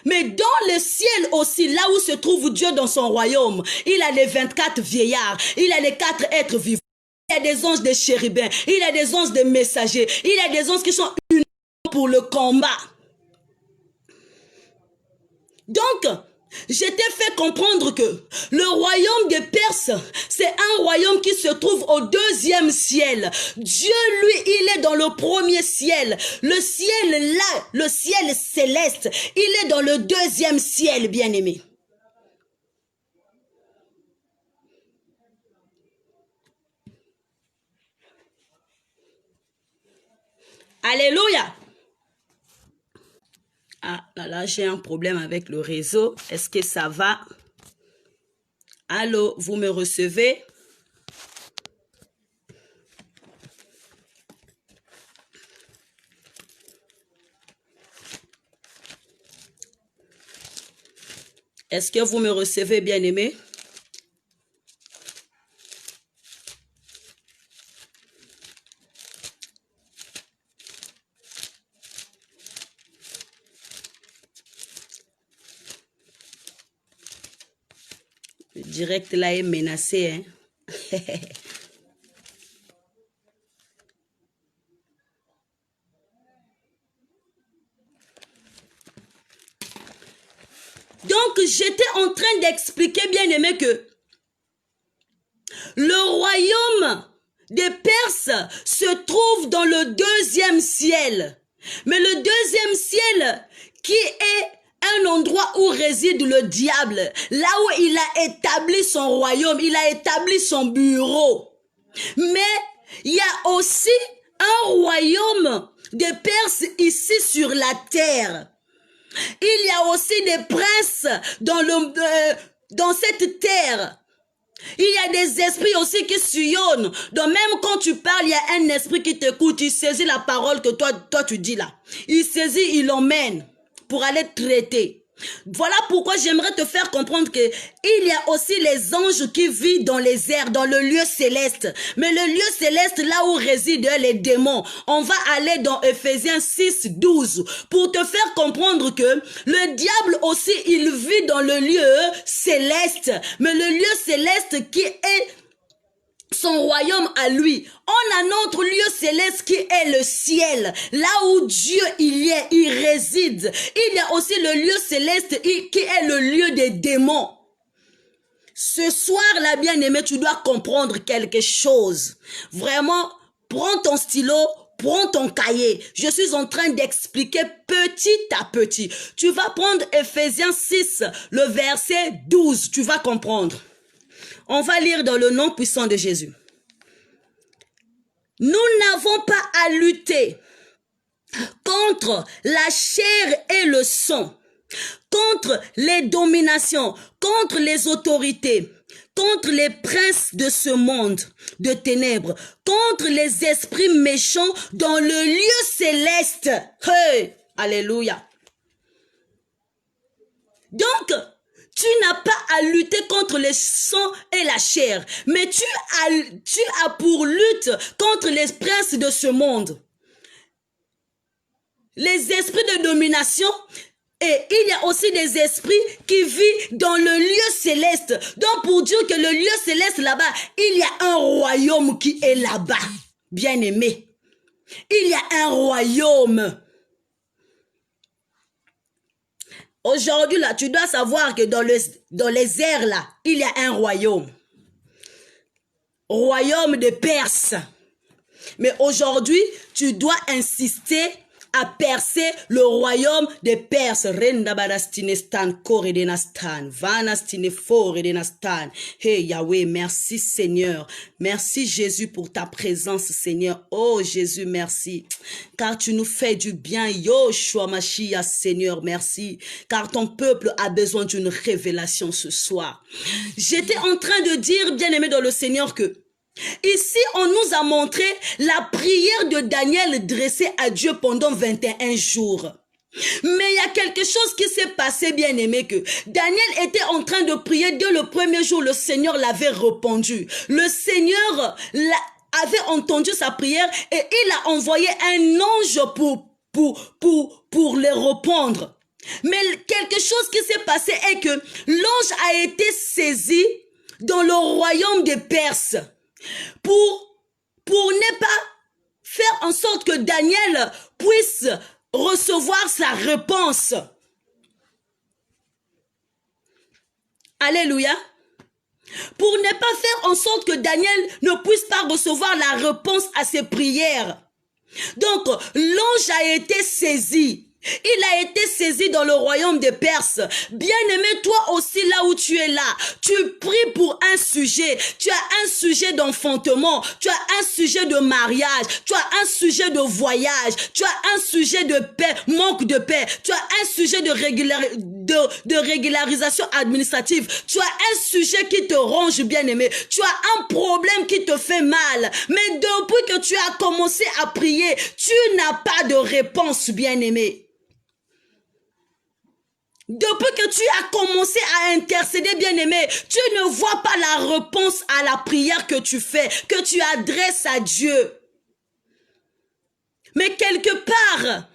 Mais dans le ciel aussi, là où se trouve Dieu dans son royaume, il a les 24 vieillards, il a les 4 êtres vivants, il y a des anges de chérubins, il y a des anges de messagers, il y a des anges qui sont unis pour le combat. Donc, je t'ai fait comprendre que le royaume des Perses, c'est un royaume qui se trouve au 2e ciel. Dieu, lui, il est dans le 1er ciel. Le ciel là, le ciel céleste, il est dans le 2e ciel, bien-aimé. Alléluia. Ah, là, j'ai un problème avec le réseau. Est-ce que ça va? Allô, vous me recevez? Est-ce que vous me recevez, bien-aimé? Le direct là est menacé, hein? Donc, j'étais en train d'expliquer, bien aimé, que le royaume des Perses se trouve dans le 2e ciel. Mais le 2e ciel qui est un endroit où réside le diable, là où il a établi son royaume, il a établi son bureau. Mais il y a aussi un royaume des Perses ici sur la terre. Il y a aussi des princes dans cette terre. Il y a des esprits aussi qui sillonnent. Donc même quand tu parles, il y a un esprit qui t'écoute. Il saisit la parole que toi tu dis là. Il saisit, il l'emmène. pour aller traiter. Voilà pourquoi j'aimerais te faire comprendre que il y a aussi les anges qui vivent dans les airs, dans le lieu céleste. Mais le lieu céleste, là où résident les démons, on va aller dans Ephésiens 6, 12 pour te faire comprendre que le diable aussi, il vit dans le lieu céleste. Mais le lieu céleste qui est son royaume à lui. On a notre lieu céleste qui est le ciel, là où Dieu il réside. Il y a aussi le lieu céleste qui est le lieu des démons. Ce soir-là, bien-aimé, tu dois comprendre quelque chose. Vraiment, prends ton stylo, prends ton cahier. Je suis en train d'expliquer petit à petit. Tu vas prendre Ephésiens 6, le verset 12. Tu vas comprendre. On va lire dans le nom puissant de Jésus. Nous n'avons pas à lutter contre la chair et le sang, contre les dominations, contre les autorités, contre les princes de ce monde de ténèbres, contre les esprits méchants dans le lieu céleste. Hey, alléluia. Donc, tu n'as pas à lutter contre le sang et la chair, mais tu as pour lutte contre les princes de ce monde. Les esprits de domination, et il y a aussi des esprits qui vivent dans le lieu céleste. Donc pour dire que le lieu céleste là-bas, il y a un royaume qui est là-bas, bien aimé. Il y a un royaume. Aujourd'hui, là, tu dois savoir que dans les airs, là, il y a un royaume. Royaume de Perse. Mais aujourd'hui, tu dois insister à percer le royaume des Perses. Hey Yahweh, merci Seigneur. Merci Jésus pour ta présence, Seigneur. Oh Jésus, merci. Car tu nous fais du bien. Yoshua Mashiach, Seigneur, merci. Car ton peuple a besoin d'une révélation ce soir. J'étais en train de dire, bien-aimé dans le Seigneur, que ici, on nous a montré la prière de Daniel dressée à Dieu pendant 21 jours. Mais il y a quelque chose qui s'est passé, bien aimé, que Daniel était en train de prier dès le premier jour, le Seigneur l'avait répondu. Le Seigneur avait entendu sa prière et il a envoyé un ange pour les répondre. Mais quelque chose qui s'est passé est que l'ange a été saisi dans le royaume des Perses. Pour ne pas faire en sorte que Daniel puisse recevoir sa réponse. Alléluia. Pour ne pas faire en sorte que Daniel ne puisse pas recevoir la réponse à ses prières. Donc, l'ange a été saisi. Il a été saisi dans le royaume des Perses. Bien-aimé, toi aussi là où tu es là, tu pries pour un sujet. Tu as un sujet d'enfantement, tu as un sujet de mariage, tu as un sujet de voyage, tu as un sujet de paix, manque de paix, tu as un sujet de régularisation administrative, tu as un sujet qui te ronge, bien-aimé, tu as un problème qui te fait mal. Mais depuis que tu as commencé à prier, tu n'as pas de réponse, bien-aimé. Depuis que tu as commencé à intercéder, bien-aimé, tu ne vois pas la réponse à la prière que tu fais, que tu adresses à Dieu. Mais quelque part,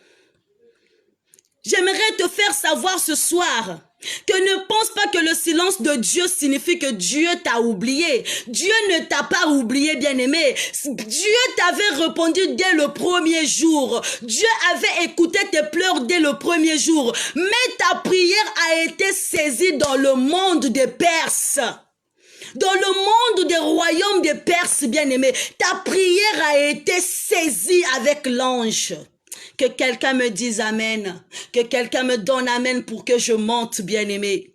j'aimerais te faire savoir ce soir que ne pense pas que le silence de Dieu signifie que Dieu t'a oublié. Dieu ne t'a pas oublié, bien-aimé. Dieu t'avait répondu dès le premier jour. Dieu avait écouté tes pleurs dès le premier jour. Mais ta prière a été saisie dans le monde des Perses. Dans le monde des royaumes des Perses, bien-aimé, ta prière a été saisie avec l'ange. Que quelqu'un me dise amen. Que quelqu'un me donne amen pour que je monte, bien-aimé.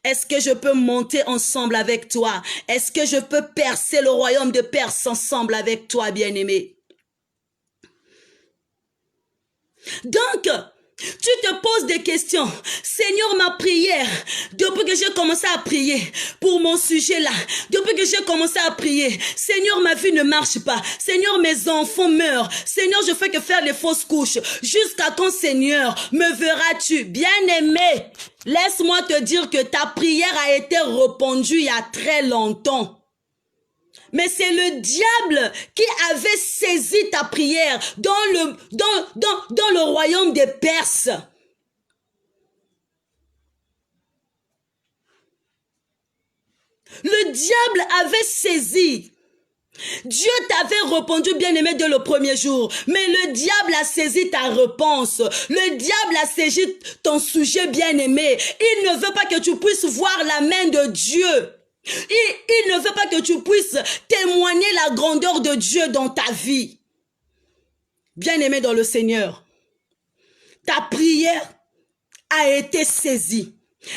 Est-ce que je peux monter ensemble avec toi? Est-ce que je peux percer le royaume de Perse ensemble avec toi, bien-aimé? Donc, Tu te poses des questions. Seigneur, ma prière, depuis que j'ai commencé à prier pour mon sujet là, depuis que j'ai commencé à prier, Seigneur, ma vie ne marche pas. Seigneur, mes enfants meurent. Seigneur, je fais que faire les fausses couches. Jusqu'à quand, Seigneur, me verras-tu? Bien-aimé, laisse-moi te dire que ta prière a été répondue il y a très longtemps. Mais c'est le diable qui avait saisi ta prière dans le royaume des Perses. Le diable avait saisi. Dieu t'avait répondu, bien-aimé, dès le premier jour. Mais le diable a saisi ta réponse. Le diable a saisi ton sujet, bien-aimé. Il ne veut pas que tu puisses voir la main de Dieu. Il ne veut pas que tu puisses témoigner la grandeur de Dieu dans ta vie. Bien-aimé dans le Seigneur, ta prière a été saisie.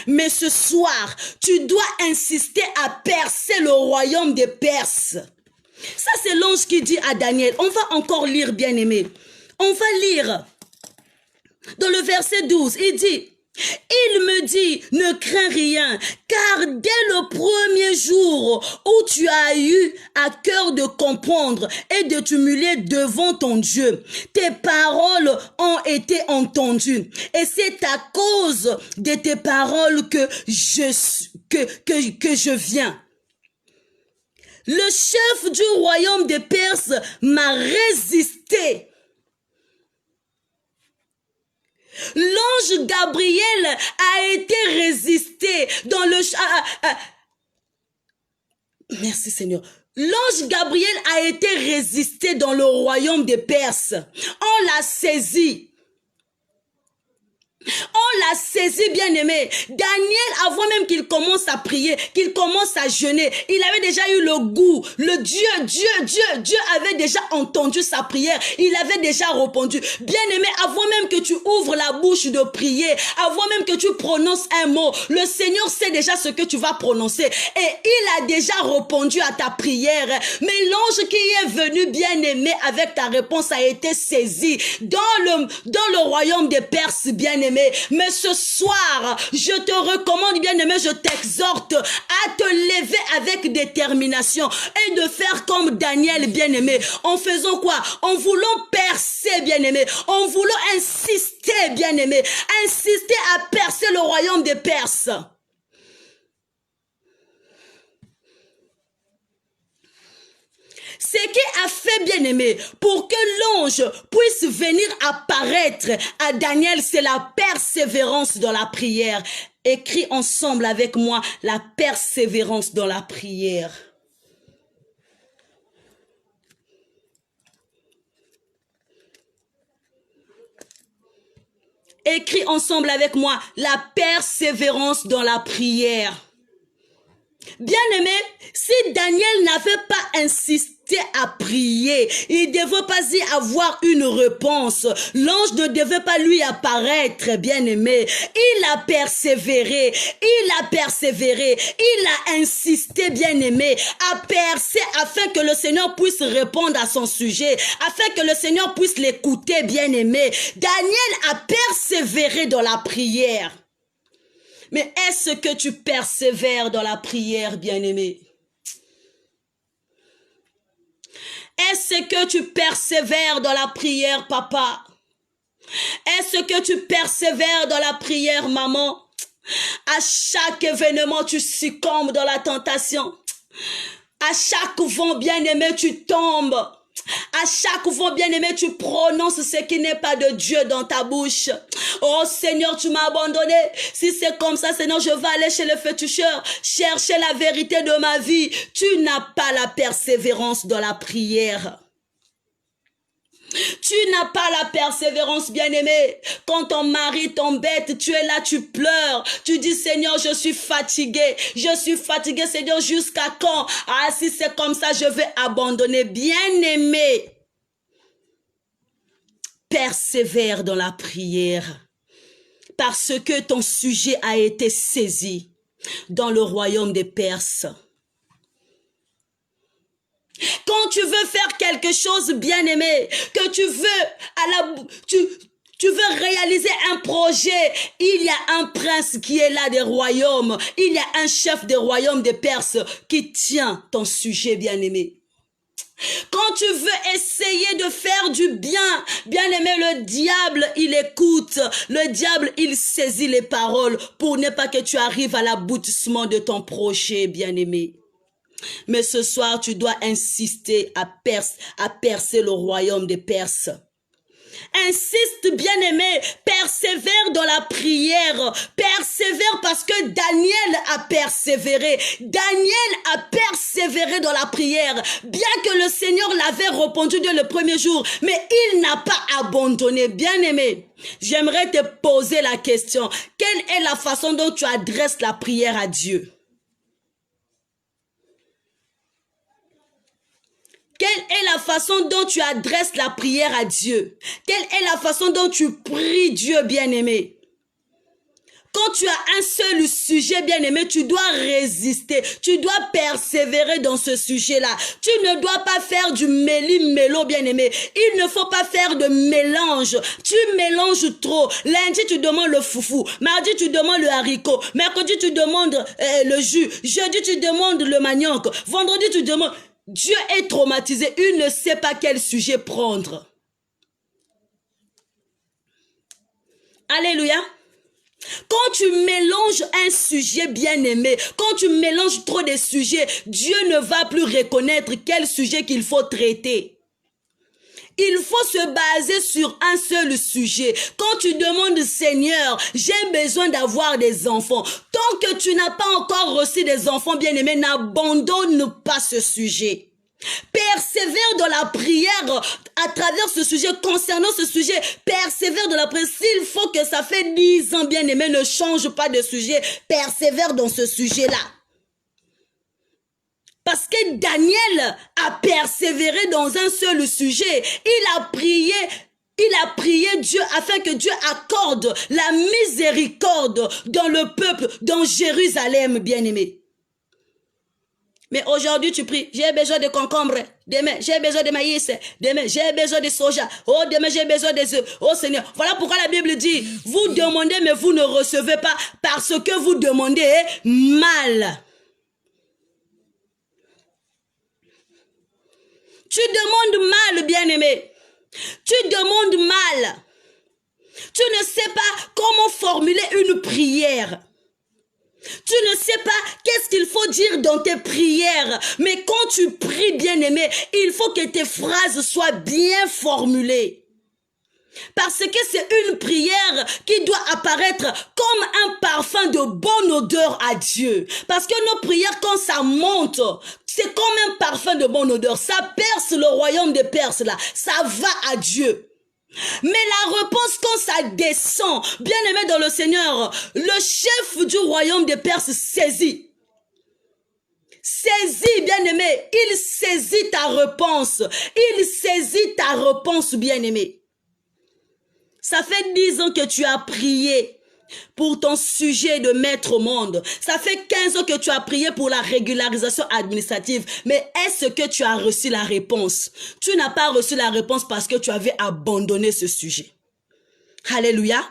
Mais ce soir, tu dois insister à percer le royaume des Perses. Ça, c'est l'ange qui dit à Daniel. On va encore lire, bien-aimé. On va lire dans le verset 12. Il dit... Il me dit, ne crains rien, car dès le premier jour où tu as eu à cœur de comprendre et de t'humilier devant ton Dieu, tes paroles ont été entendues. Et c'est à cause de tes paroles que je viens. Le chef du royaume des Perses m'a résisté. L'ange Gabriel a été résisté dans le... Merci Seigneur. L'ange Gabriel a été résisté dans le royaume des Perses. On l'a saisi. On l'a saisi, bien-aimé. Daniel, avant même qu'il commence à prier, qu'il commence à jeûner, il avait déjà eu le goût. Le Dieu avait déjà entendu sa prière. Il avait déjà répondu. Bien-aimé, avant même que tu ouvres la bouche de prier, avant même que tu prononces un mot, le Seigneur sait déjà ce que tu vas prononcer. Et il a déjà répondu à ta prière. Mais l'ange qui est venu, bien-aimé, avec ta réponse a été saisi dans le royaume des Perses, bien-aimé. Mais ce soir, je te recommande, bien-aimé, je t'exhorte à te lever avec détermination et de faire comme Daniel, bien-aimé. En faisant quoi? En voulant percer, bien-aimé. En voulant insister, bien-aimé. Insister à percer le royaume des Perses. Ce qui a fait, bien-aimé, pour que l'ange puisse venir apparaître à Daniel, c'est la persévérance dans la prière. Écris ensemble avec moi la persévérance dans la prière. Écris ensemble avec moi la persévérance dans la prière. Bien-aimé, si Daniel n'avait pas insisté à prier, il ne devait pas y avoir une réponse. L'ange ne devait pas lui apparaître, bien-aimé. Il a persévéré, il a insisté, bien-aimé, à percer afin que le Seigneur puisse répondre à son sujet, afin que le Seigneur puisse l'écouter, bien-aimé. Daniel a persévéré dans la prière. Mais est-ce que tu persévères dans la prière, bien-aimé? Est-ce que tu persévères dans la prière, papa? Est-ce que tu persévères dans la prière, maman? À chaque événement, tu succombes dans la tentation. À chaque vent, bien-aimé, tu tombes. À chaque fois, bien-aimé, tu prononces ce qui n'est pas de Dieu dans ta bouche. Oh Seigneur, tu m'as abandonné. Si c'est comme ça, Seigneur, je vais aller chez le féticheur, chercher la vérité de ma vie. Tu n'as pas la persévérance dans la prière. Tu n'as pas la persévérance, bien-aimé. Quand ton mari t'embête, tu es là, tu pleures. Tu dis, Seigneur, je suis fatigué. Je suis fatigué, Seigneur, jusqu'à quand? Ah, si c'est comme ça, je vais abandonner. Bien-aimé, persévère dans la prière. Parce que ton sujet a été saisi dans le royaume des Perses. Quand tu veux faire quelque chose, bien-aimé, que tu veux Tu veux réaliser un projet, il y a un prince qui est là des royaumes, il y a un chef des royaumes des Perses qui tient ton sujet, bien-aimé. Quand tu veux essayer de faire du bien, bien-aimé, le diable, il écoute. Le diable, il saisit les paroles pour ne pas que tu arrives à l'aboutissement de ton projet, bien-aimé. Mais ce soir, tu dois insister à percer le royaume des Perses. Insiste, bien-aimé, persévère dans la prière, persévère parce que Daniel a persévéré. Daniel a persévéré dans la prière, bien que le Seigneur l'avait répondu dès le premier jour, mais il n'a pas abandonné. Bien-aimé, j'aimerais te poser la question, quelle est la façon dont tu adresses la prière à Dieu? Quelle est la façon dont tu adresses la prière à Dieu? Quelle est la façon dont tu pries Dieu, bien-aimé? Quand tu as un seul sujet, bien-aimé, tu dois résister. Tu dois persévérer dans ce sujet-là. Tu ne dois pas faire du méli-mélo, bien-aimé. Il ne faut pas faire de mélange. Tu mélanges trop. Lundi, tu demandes le foufou. Mardi, tu demandes le haricot. Mercredi, tu demandes le jus. Jeudi, tu demandes le manioc. Vendredi, tu demandes... Dieu est traumatisé, il ne sait pas quel sujet prendre. Alléluia. Quand tu mélanges un sujet bien-aimé, quand tu mélanges trop de sujets, Dieu ne va plus reconnaître quel sujet qu'il faut traiter. Il faut se baser sur un seul sujet. Quand tu demandes, Seigneur, j'ai besoin d'avoir des enfants. Tant que tu n'as pas encore reçu des enfants bien-aimés, n'abandonne pas ce sujet. Persévère dans la prière à travers ce sujet, concernant ce sujet. Persévère dans la prière. S'il faut que ça fait 10 ans bien-aimé, ne change pas de sujet. Persévère dans ce sujet-là. Parce que Daniel a persévéré dans un seul sujet. Il a prié Dieu afin que Dieu accorde la miséricorde dans le peuple, dans Jérusalem, bien-aimé. Mais aujourd'hui, tu pries, j'ai besoin de concombres. Demain, j'ai besoin de maïs. Demain, j'ai besoin de soja. Oh, demain, j'ai besoin des œufs. Oh Seigneur, voilà pourquoi la Bible dit, vous demandez, mais vous ne recevez pas parce que vous demandez mal. Tu demandes mal, bien-aimé. Tu demandes mal. Tu ne sais pas comment formuler une prière. Tu ne sais pas qu'est-ce qu'il faut dire dans tes prières. Mais quand tu pries, bien-aimé, il faut que tes phrases soient bien formulées. Parce que c'est une prière qui doit apparaître comme un parfum de bonne odeur à Dieu. Parce que nos prières, quand ça monte, c'est comme un parfum de bonne odeur. Ça perce le royaume des Perses là. Ça va à Dieu. Mais la réponse quand ça descend, bien aimé dans le Seigneur, le chef du royaume des Perses saisit. Saisis, bien-aimé, il saisit ta réponse. Il saisit ta réponse, bien-aimé. Ça fait 10 ans que tu as prié pour ton sujet de maître au monde. Ça fait 15 ans que tu as prié pour la régularisation administrative. Mais est-ce que tu as reçu la réponse? Tu n'as pas reçu la réponse parce que tu avais abandonné ce sujet. Alléluia.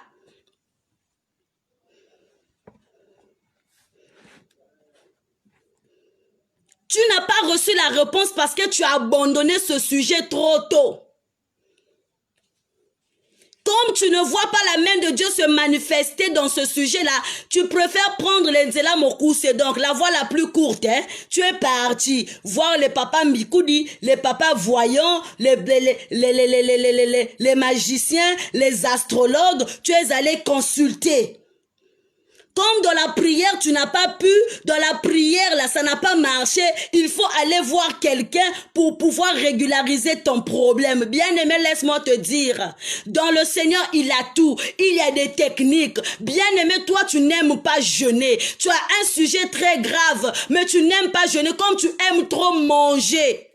Tu n'as pas reçu la réponse parce que tu as abandonné ce sujet trop tôt. Comme tu ne vois pas la main de Dieu se manifester dans ce sujet-là, tu préfères prendre les élames au cou. C'est donc la voie la plus courte. Hein? Tu es parti voir les papas Mikoudi, les papas voyants, les magiciens, les astrologues. Tu es allé consulter. Comme dans la prière, tu n'as pas pu, dans la prière, là, ça n'a pas marché, il faut aller voir quelqu'un pour pouvoir régulariser ton problème. Bien-aimé, laisse-moi te dire, dans le Seigneur, il a tout. Il y a des techniques. Bien-aimé, toi, tu n'aimes pas jeûner. Tu as un sujet très grave, mais tu n'aimes pas jeûner comme tu aimes trop manger.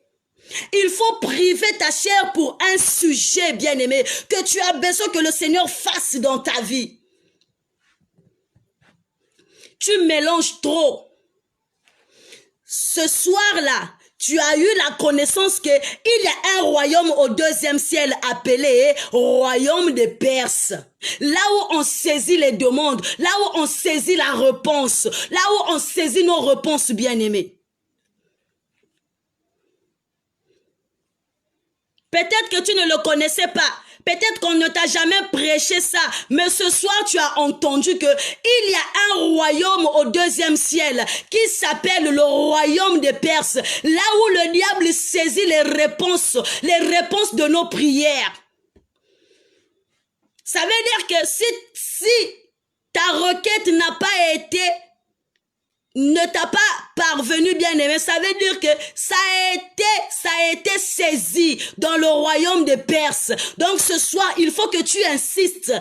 Il faut priver ta chair pour un sujet, bien-aimé, que tu as besoin que le Seigneur fasse dans ta vie. Tu mélanges trop. Ce soir-là, tu as eu la connaissance qu'il y a un royaume au deuxième ciel appelé royaume des Perses. Là où on saisit les demandes, là où on saisit la réponse, là où on saisit nos réponses bien-aimées. Peut-être que tu ne le connaissais pas. Peut-être qu'on ne t'a jamais prêché ça. Mais ce soir, tu as entendu qu'il y a un royaume au deuxième ciel qui s'appelle le royaume des Perses. Là où le diable saisit les réponses de nos prières. Ça veut dire que si ta requête n'a pas été ne t'a pas parvenu bien aimé, ça veut dire que ça a été saisi dans le royaume des Perses. Donc ce soir, il faut que tu insistes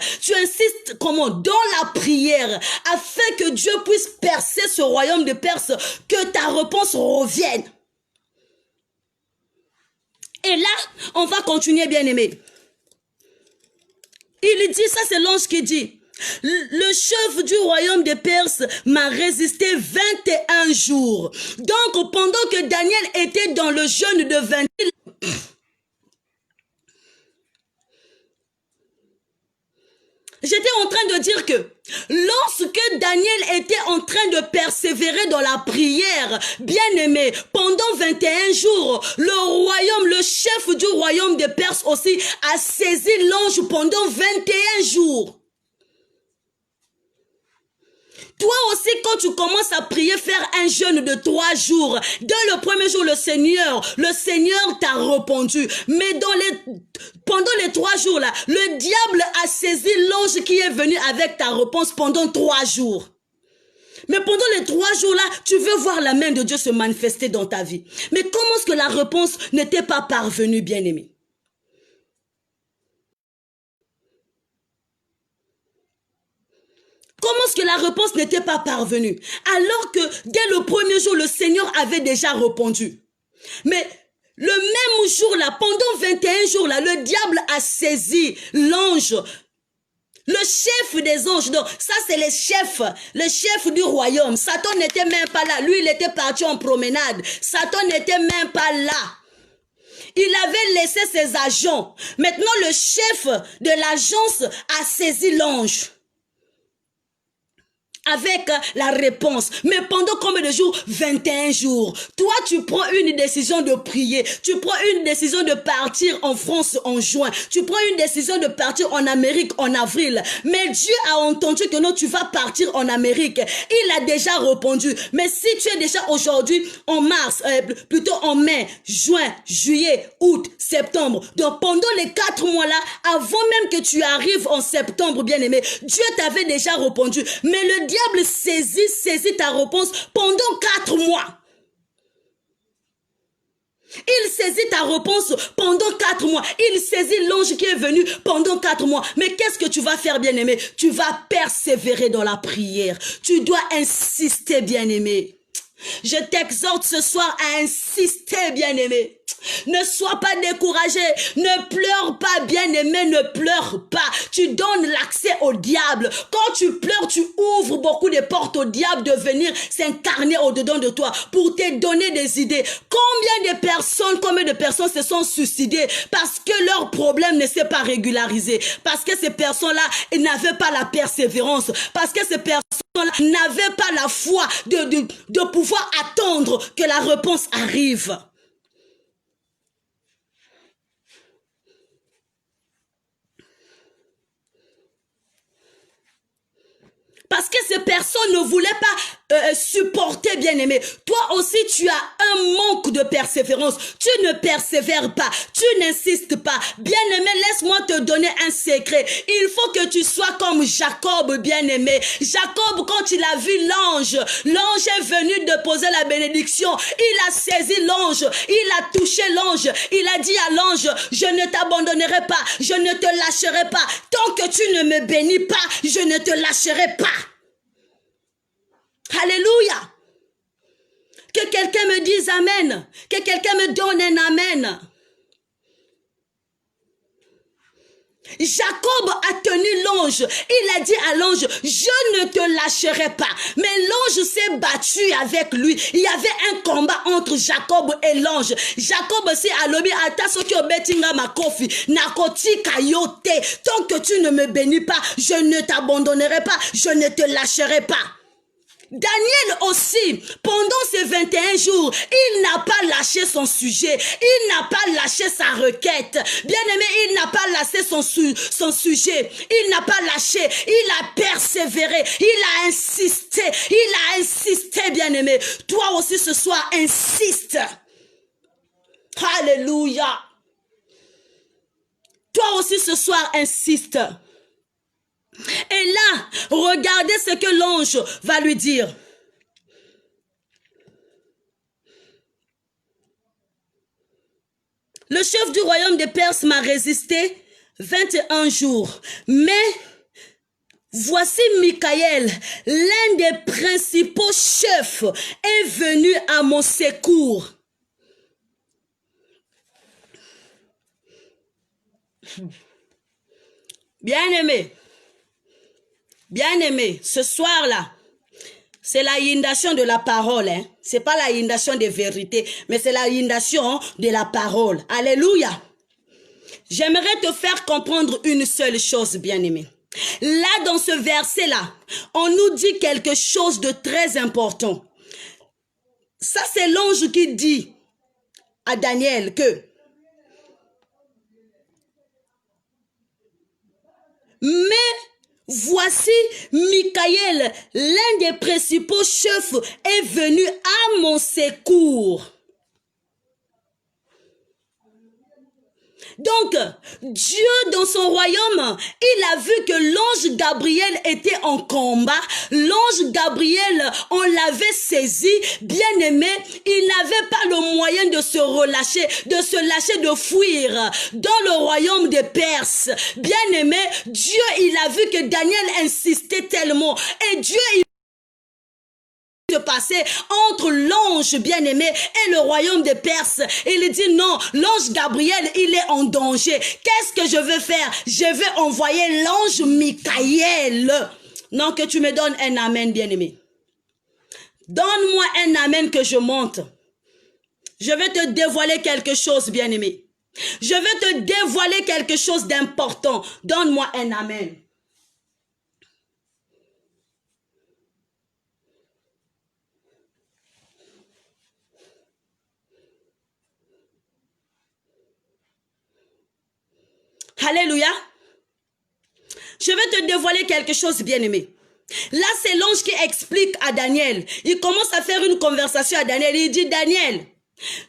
comment? Dans la prière, afin que Dieu puisse percer ce royaume des Perses, que ta réponse revienne. Et là, on va continuer bien aimé. Il dit, ça c'est l'ange qui dit, le chef du royaume des Perses m'a résisté 21 jours. Donc, pendant que Daniel était dans le jeûne de 21 jours, j'étais en train de dire que lorsque Daniel était en train de persévérer dans la prière, bien aimé, pendant 21 jours, le royaume, le chef du royaume des Perses aussi a saisi l'ange pendant 21 jours. Toi aussi, quand tu commences à prier, faire un jeûne de 3 jours, dès le premier jour, le Seigneur t'a répondu. Mais pendant les 3 jours là, le diable a saisi l'ange qui est venu avec ta réponse pendant 3 jours. Mais pendant les 3 jours là, tu veux voir la main de Dieu se manifester dans ta vie. Mais comment est-ce que la réponse n'était pas parvenue, bien-aimé? Comment est-ce que la réponse n'était pas parvenue? Alors que dès le premier jour, le Seigneur avait déjà répondu. Mais le même jour là, pendant 21 jours là, le diable a saisi l'ange, le chef des anges. Donc ça c'est le chef du royaume. Satan n'était même pas là. Lui il était parti en promenade. Satan n'était même pas là. Il avait laissé ses agents. Maintenant le chef de l'agence a saisi l'ange avec la réponse. Mais pendant combien de jours? 21 jours. Toi, tu prends une décision de prier. Tu prends une décision de partir en France en juin. Tu prends une décision de partir en Amérique en avril. Mais Dieu a entendu que non, tu vas partir en Amérique. Il a déjà répondu. Mais si tu es déjà aujourd'hui en mars, plutôt en mai, juin, juillet, août, septembre. Donc pendant les 4 mois là, avant même que tu arrives en septembre, bien aimé, Dieu t'avait déjà répondu. Mais le diable saisit ta réponse pendant 4 mois. Il saisit ta réponse pendant 4 mois. Il saisit l'ange qui est venu pendant 4 mois. Mais qu'est-ce que tu vas faire, bien-aimé? Tu vas persévérer dans la prière. Tu dois insister, bien-aimé. Je t'exhorte ce soir à insister, bien-aimé. Ne sois pas découragé. Ne pleure pas, bien-aimé, ne pleure pas. Tu donnes l'accès au diable. Quand tu pleures, tu ouvres beaucoup de portes au diable de venir s'incarner au-dedans de toi pour te donner des idées. Combien de personnes se sont suicidées parce que leur problème ne s'est pas régularisé, parce que ces personnes-là n'avaient pas la persévérance, parce que ces personnes-là n'avaient pas la foi de pouvoir attendre que la réponse arrive. Parce que ces personnes ne voulaient pas supporter, bien-aimé. Toi aussi, tu as un manque de persévérance. Tu ne persévères pas. Tu n'insistes pas. Bien-aimé, laisse-moi te donner un secret. Il faut que tu sois comme Jacob, bien-aimé. Jacob, quand il a vu l'ange est venu déposer la bénédiction. Il a saisi l'ange. Il a touché l'ange. Il a dit à l'ange, je ne t'abandonnerai pas. Je ne te lâcherai pas. Tant que tu ne me bénis pas, je ne te lâcherai pas. Alléluia. Que quelqu'un me dise amen. Que quelqu'un me donne un amen. Jacob a tenu l'ange. Il a dit à l'ange, je ne te lâcherai pas. Mais l'ange s'est battu avec lui. Il y avait un combat entre Jacob et l'ange. Jacob s'est alobi ata soki obetinga makofi nakoti kayote. Tant que tu ne me bénis pas, je ne t'abandonnerai pas. Je ne te lâcherai pas. Daniel aussi, pendant ces 21 jours, il n'a pas lâché son sujet, il n'a pas lâché sa requête. Bien-aimé, il n'a pas lâché son sujet, il n'a pas lâché, il a persévéré, il a insisté, bien-aimé. Toi aussi ce soir, insiste. Alléluia. Toi aussi ce soir, insiste. Et là, regardez ce que l'ange va lui dire. Le chef du royaume des Perses m'a résisté 21 jours. Mais voici Michaël, l'un des principaux chefs, est venu à mon secours. Bien-aimé. Bien-aimé, ce soir-là, c'est la inondation de la parole. Hein? Ce n'est pas la inondation des vérités, mais c'est la inondation de la parole. Alléluia. J'aimerais te faire comprendre une seule chose, bien-aimé. Là, dans ce verset-là, on nous dit quelque chose de très important. Ça, c'est l'ange qui dit à Daniel que mais voici Michaël, l'un des principaux chefs, est venu à mon secours. Donc, Dieu dans son royaume, il a vu que l'ange Gabriel était en combat. L'ange Gabriel, on l'avait saisi, bien aimé. Il n'avait pas le moyen de se relâcher, de fuir dans le royaume des Perses. Bien aimé, Dieu, il a vu que Daniel insistait tellement. Et Dieu, il de passer entre l'ange bien-aimé et le royaume des Perses. Il dit non, l'ange Gabriel, il est en danger. Qu'est-ce que je veux faire? Je vais envoyer l'ange Michaël. Non, que tu me donnes un amen, bien-aimé. Donne-moi un amen que je monte. Je vais te dévoiler quelque chose, bien-aimé. Je vais te dévoiler quelque chose d'important. Donne-moi un amen. Alléluia. Je vais te dévoiler quelque chose, bien-aimé. Là, c'est l'ange qui explique à Daniel. Il commence à faire une conversation à Daniel. Il dit, Daniel,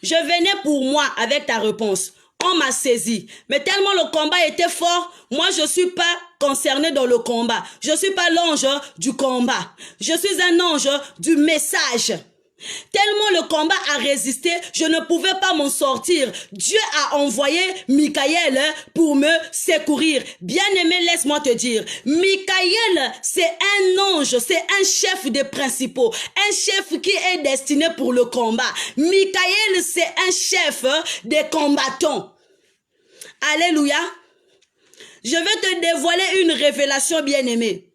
je venais pour moi avec ta réponse. On m'a saisi. Mais tellement le combat était fort, moi, je ne suis pas concerné dans le combat. Je ne suis pas l'ange du combat. Je suis un ange du message. Tellement le combat a résisté, je ne pouvais pas m'en sortir. Dieu a envoyé Michaël pour me secourir. Bien-aimé, laisse-moi te dire, Michaël, c'est un ange, c'est un chef des principaux, un chef qui est destiné pour le combat. Michaël, c'est un chef des combattants. Alléluia. Je vais te dévoiler une révélation, bien-aimé.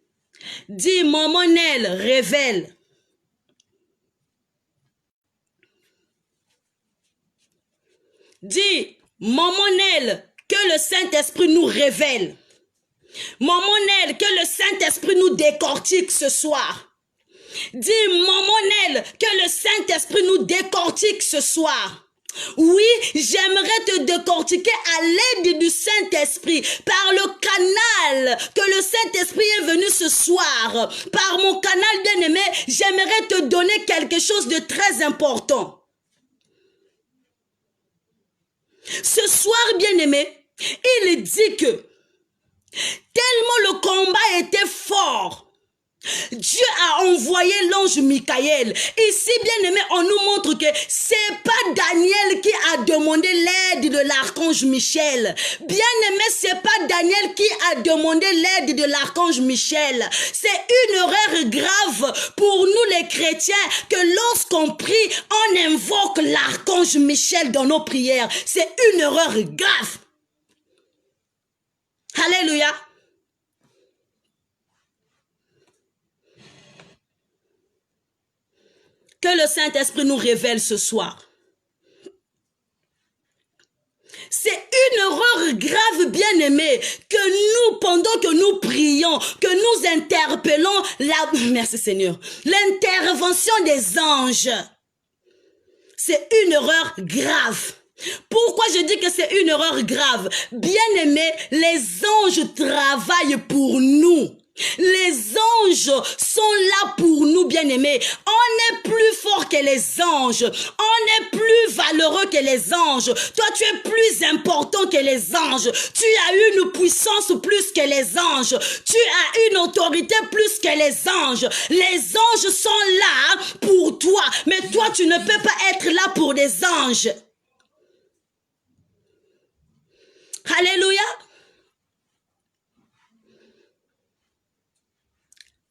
Dis, Maman Nel, révèle. Dis, Maman Nel, que le Saint-Esprit nous révèle. Maman Nel, que le Saint-Esprit nous décortique ce soir. Dis, Maman Nel, que le Saint-Esprit nous décortique ce soir. Oui, j'aimerais te décortiquer à l'aide du Saint-Esprit, par le canal que le Saint-Esprit est venu ce soir. Par mon canal bien-aimé, j'aimerais te donner quelque chose de très important. Ce soir, bien-aimé, il dit que tellement le combat était fort, Dieu a envoyé l'ange Michaël. Ici, bien-aimé, on nous montre que c'est pas Daniel qui a demandé l'aide de l'archange Michel. Bien-aimé, c'est pas Daniel qui a demandé l'aide de l'archange Michel. C'est une erreur grave pour nous les chrétiens que lorsqu'on prie, on invoque l'archange Michel dans nos prières. C'est une erreur grave. Alléluia. Que le Saint-Esprit nous révèle ce soir. C'est une erreur grave, bien-aimée, que nous, pendant que nous prions, que nous interpellons merci Seigneur, l'intervention des anges. C'est une erreur grave. Pourquoi je dis que c'est une erreur grave? Bien-aimé, les anges travaillent pour nous. Les anges sont là pour nous, bien-aimés. On est plus fort que les anges. On est plus valeureux que les anges. Toi, tu es plus important que les anges. Tu as une puissance plus que les anges. Tu as une autorité plus que les anges. Les anges sont là pour toi. Mais toi, tu ne peux pas être là pour des anges. Alléluia.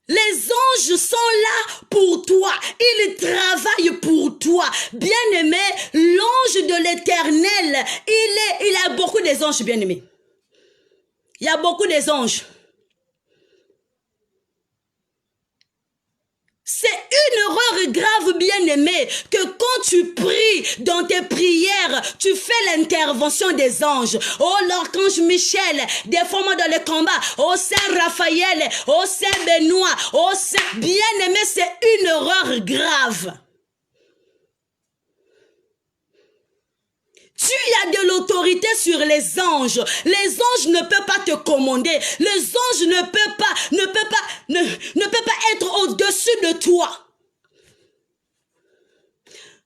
Les anges sont là pour toi. Ils travaillent pour toi. Bien-aimé, l'ange de l'Éternel, il a beaucoup des anges, bien-aimé. Il y a beaucoup des anges. C'est une erreur grave, bien-aimé, que quand tu pries dans tes prières, tu fais l'intervention des anges. Oh, l'archange Michel, défends-moi dans le combat. Oh, Saint Raphaël, oh, Saint Benoît, oh, Saint... Bien-aimé, c'est une erreur grave. Tu as de l'autorité sur les anges. Les anges ne peuvent pas te commander. Les anges ne peuvent pas être au-dessus de toi.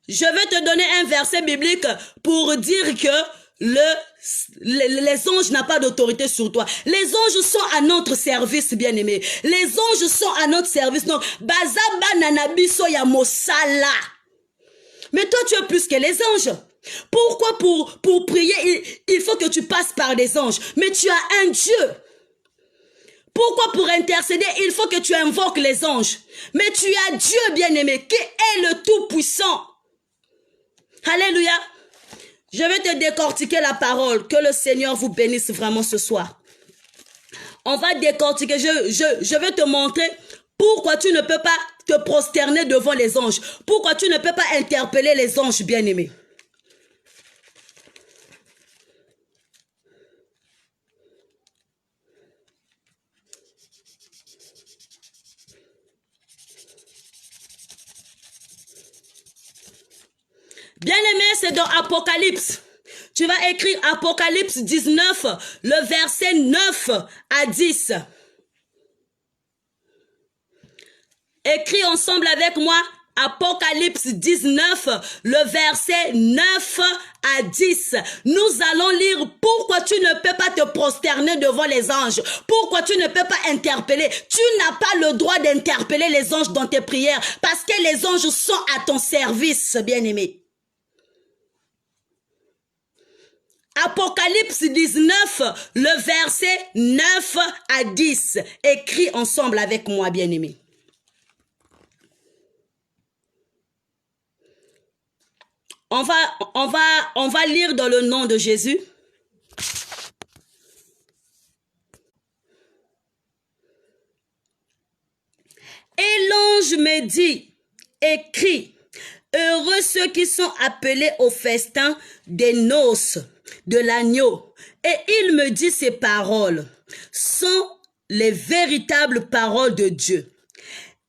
Je vais te donner un verset biblique pour dire que les anges n'ont pas d'autorité sur toi. Les anges sont à notre service, bien-aimé. Les anges sont à notre service. Donc, bazaba nanabiso ya mosala. Mais toi, tu es plus que les anges. Pourquoi pour prier, il faut que tu passes par des anges? Mais tu as un Dieu. Pourquoi pour intercéder, il faut que tu invoques les anges? Mais tu as Dieu, bien-aimé, qui est le Tout-Puissant. Alléluia. Je vais te décortiquer la parole. Que le Seigneur vous bénisse vraiment ce soir. On va décortiquer. Je vais te montrer pourquoi tu ne peux pas te prosterner devant les anges. Pourquoi tu ne peux pas interpeller les anges, bien-aimés. Bien-aimé, c'est dans Apocalypse. Tu vas écrire Apocalypse 19, le verset 9 à 10. Écris ensemble avec moi Apocalypse 19, le verset 9 à 10. Nous allons lire pourquoi tu ne peux pas te prosterner devant les anges. Pourquoi tu ne peux pas interpeller. Tu n'as pas le droit d'interpeller les anges dans tes prières parce que les anges sont à ton service, bien-aimé. Apocalypse 19, le verset 9 à 10. Écris ensemble avec moi, bien-aimé. On va lire dans le nom de Jésus. Et l'ange me dit, écris, heureux ceux qui sont appelés au festin des noces de l'agneau. Et il me dit ces paroles sont les véritables paroles de Dieu.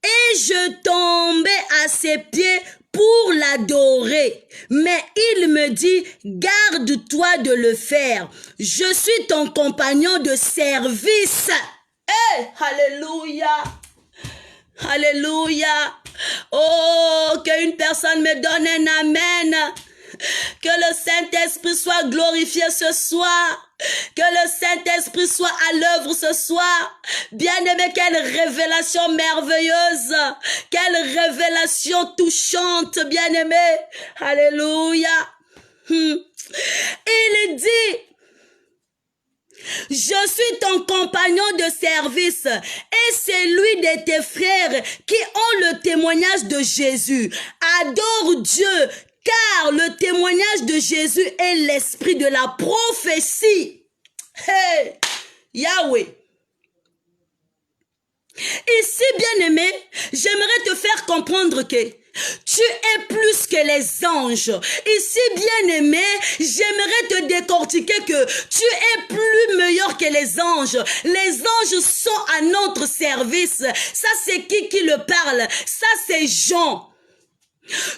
Et je tombais à ses pieds pour l'adorer. Mais il me dit, garde-toi de le faire. Je suis ton compagnon de service. Hey, alléluia. Alléluia. Oh, qu'une personne me donne un amen. Que le Saint-Esprit soit glorifié ce soir. Que le Saint-Esprit soit à l'œuvre ce soir. Bien-aimé, quelle révélation merveilleuse. Quelle révélation touchante, bien-aimé. Alléluia. Il dit, je suis ton compagnon de service et c'est lui de tes frères qui ont le témoignage de Jésus. Adore Dieu, car le témoignage de Jésus est l'esprit de la prophétie. Hey! Yahweh. Ici, bien-aimé, j'aimerais te faire comprendre que tu es plus que les anges. Ici, bien-aimé, j'aimerais te décortiquer que tu es plus meilleur que les anges. Les anges sont à notre service. Ça, c'est qui le parle? Ça, c'est Jean.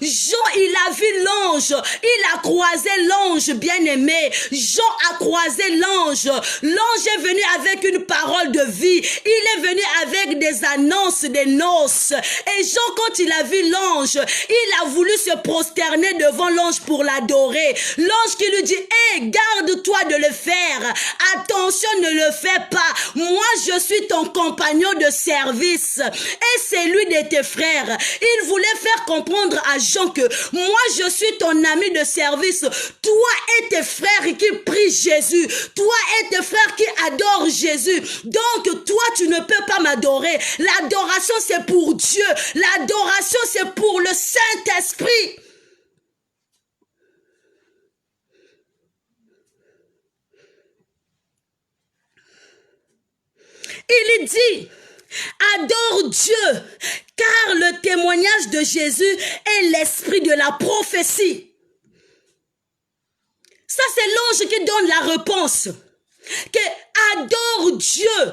Jean, il a vu l'ange, il a croisé l'ange bien-aimé. Jean a croisé l'ange. L'ange est venu avec une parole de vie. Il est venu avec des annonces des noces. Et Jean, quand il a vu l'ange, il a voulu se prosterner devant l'ange pour l'adorer. L'ange qui lui dit, hé, garde-toi de le faire. Attention, ne le fais pas. Moi, je suis ton compagnon de service. Et c'est lui de tes frères. Il voulait faire comprendre à Jean que moi je suis ton ami de service, toi et tes frères qui prient Jésus, toi et tes frères qui adorent Jésus, donc toi tu ne peux pas m'adorer. L'adoration c'est pour Dieu, l'adoration c'est pour le Saint-Esprit. Il dit, adore Dieu, car le témoignage de Jésus est l'esprit de la prophétie. Ça, c'est l'ange qui donne la réponse. Que adore Dieu,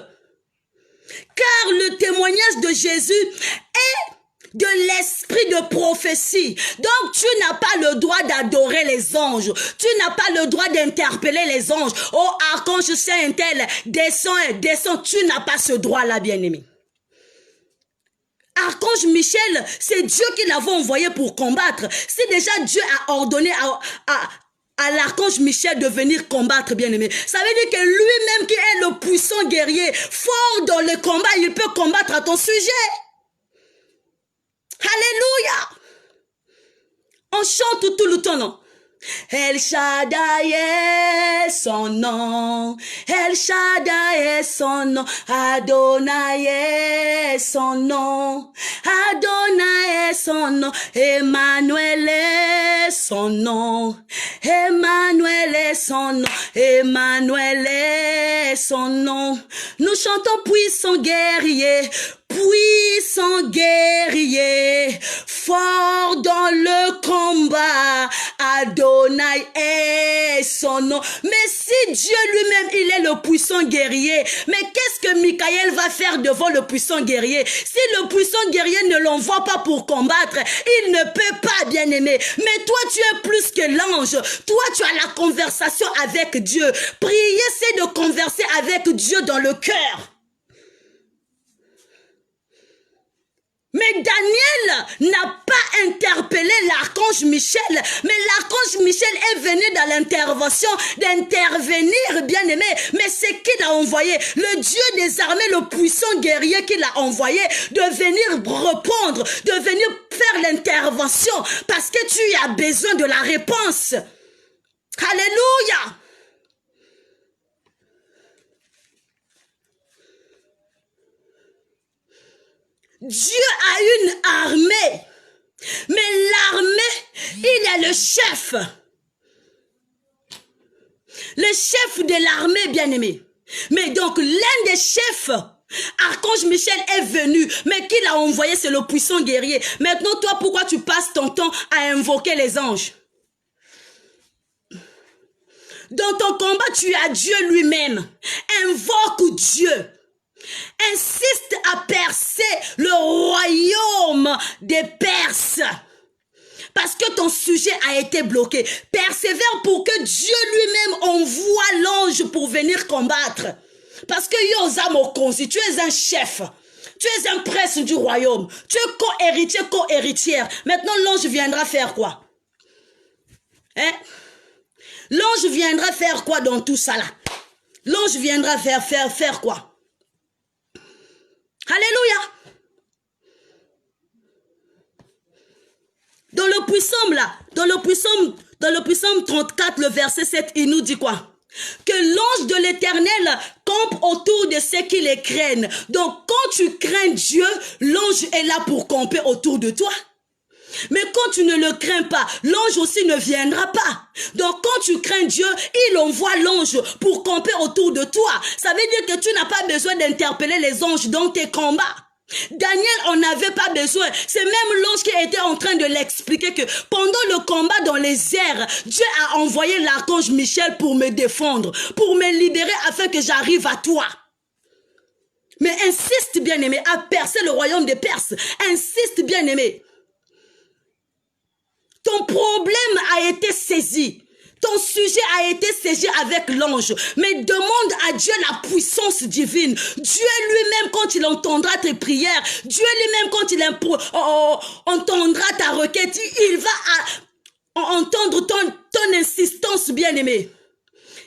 car le témoignage de Jésus est de l'esprit de prophétie. Donc, tu n'as pas le droit d'adorer les anges. Tu n'as pas le droit d'interpeller les anges. Oh, archange Saint-Tel, descends. Tu n'as pas ce droit-là, bien-aimé. Archange Michel, c'est Dieu qui l'avait envoyé pour combattre. Si déjà Dieu a ordonné à l'archange Michel de venir combattre, bien-aimé, ça veut dire que lui-même qui est le puissant guerrier, fort dans le combat, il peut combattre à ton sujet. Alléluia. On chante tout le temps, non? El Shaddai est son nom, El Shaddai est son nom, Adonai est son nom, Adonai est son nom, Emmanuel est son nom, Emmanuel est son nom, Emmanuel est son nom. Nous chantons puissant guerrier, puissant guerrier, fort dans le combat, Adonai est son nom. Mais si Dieu lui-même, il est le puissant guerrier, mais qu'est-ce que Michael va faire devant le puissant guerrier? Si le puissant guerrier ne l'envoie pas pour combattre, il ne peut pas, bien-aimé. Mais toi, tu es plus que l'ange. Toi, tu as la conversation avec Dieu. Prier, c'est de converser avec Dieu dans le cœur. Mais Daniel n'a pas interpellé l'archange Michel, mais l'archange Michel est venu dans l'intervention d'intervenir, bien-aimé. Mais c'est qui l'a envoyé? Le Dieu des armées, le puissant guerrier qui l'a envoyé de venir répondre, de venir faire l'intervention, parce que tu as besoin de la réponse. Alléluia. Dieu a une armée, mais l'armée, il est le chef. Le chef de l'armée, bien-aimé. Mais donc, l'un des chefs, Archange Michel est venu, mais qui l'a envoyé, c'est le puissant guerrier. Maintenant, toi, pourquoi tu passes ton temps à invoquer les anges? Dans ton combat, tu as Dieu lui-même. Invoque Dieu. Insiste à percer le royaume des Perses. Parce que ton sujet a été bloqué. Persévère pour que Dieu lui-même envoie l'ange pour venir combattre. Parce que Yosamokonzi, tu es un chef. Tu es un prince du royaume. Tu es co-héritier, co-héritière. Maintenant, l'ange viendra faire quoi? Hein? L'ange viendra faire quoi dans tout ça là? L'ange viendra faire quoi? Alléluia. Dans le psaume 34, le verset 7, il nous dit quoi? Que l'ange de l'Éternel campe autour de ceux qui les craignent. Donc, quand tu crains Dieu, l'ange est là pour camper autour de toi. Mais quand tu ne le crains pas, l'ange aussi ne viendra pas. Donc quand tu crains Dieu, il envoie l'ange pour camper autour de toi. Ça veut dire que tu n'as pas besoin d'interpeller les anges dans tes combats. Daniel en avait pas besoin. C'est même l'ange qui était en train de l'expliquer que pendant le combat dans les airs, Dieu a envoyé l'archange Michel pour me défendre, pour me libérer afin que j'arrive à toi. Mais insiste, bien-aimé, à percer le royaume des Perses. Insiste, bien-aimé. Ton problème a été saisi. Ton sujet a été saisi avec l'ange. Mais demande à Dieu la puissance divine. Dieu lui-même, quand il entendra tes prières, Dieu lui-même, quand il entendra ta requête, il va entendre ton insistance, bien-aimé.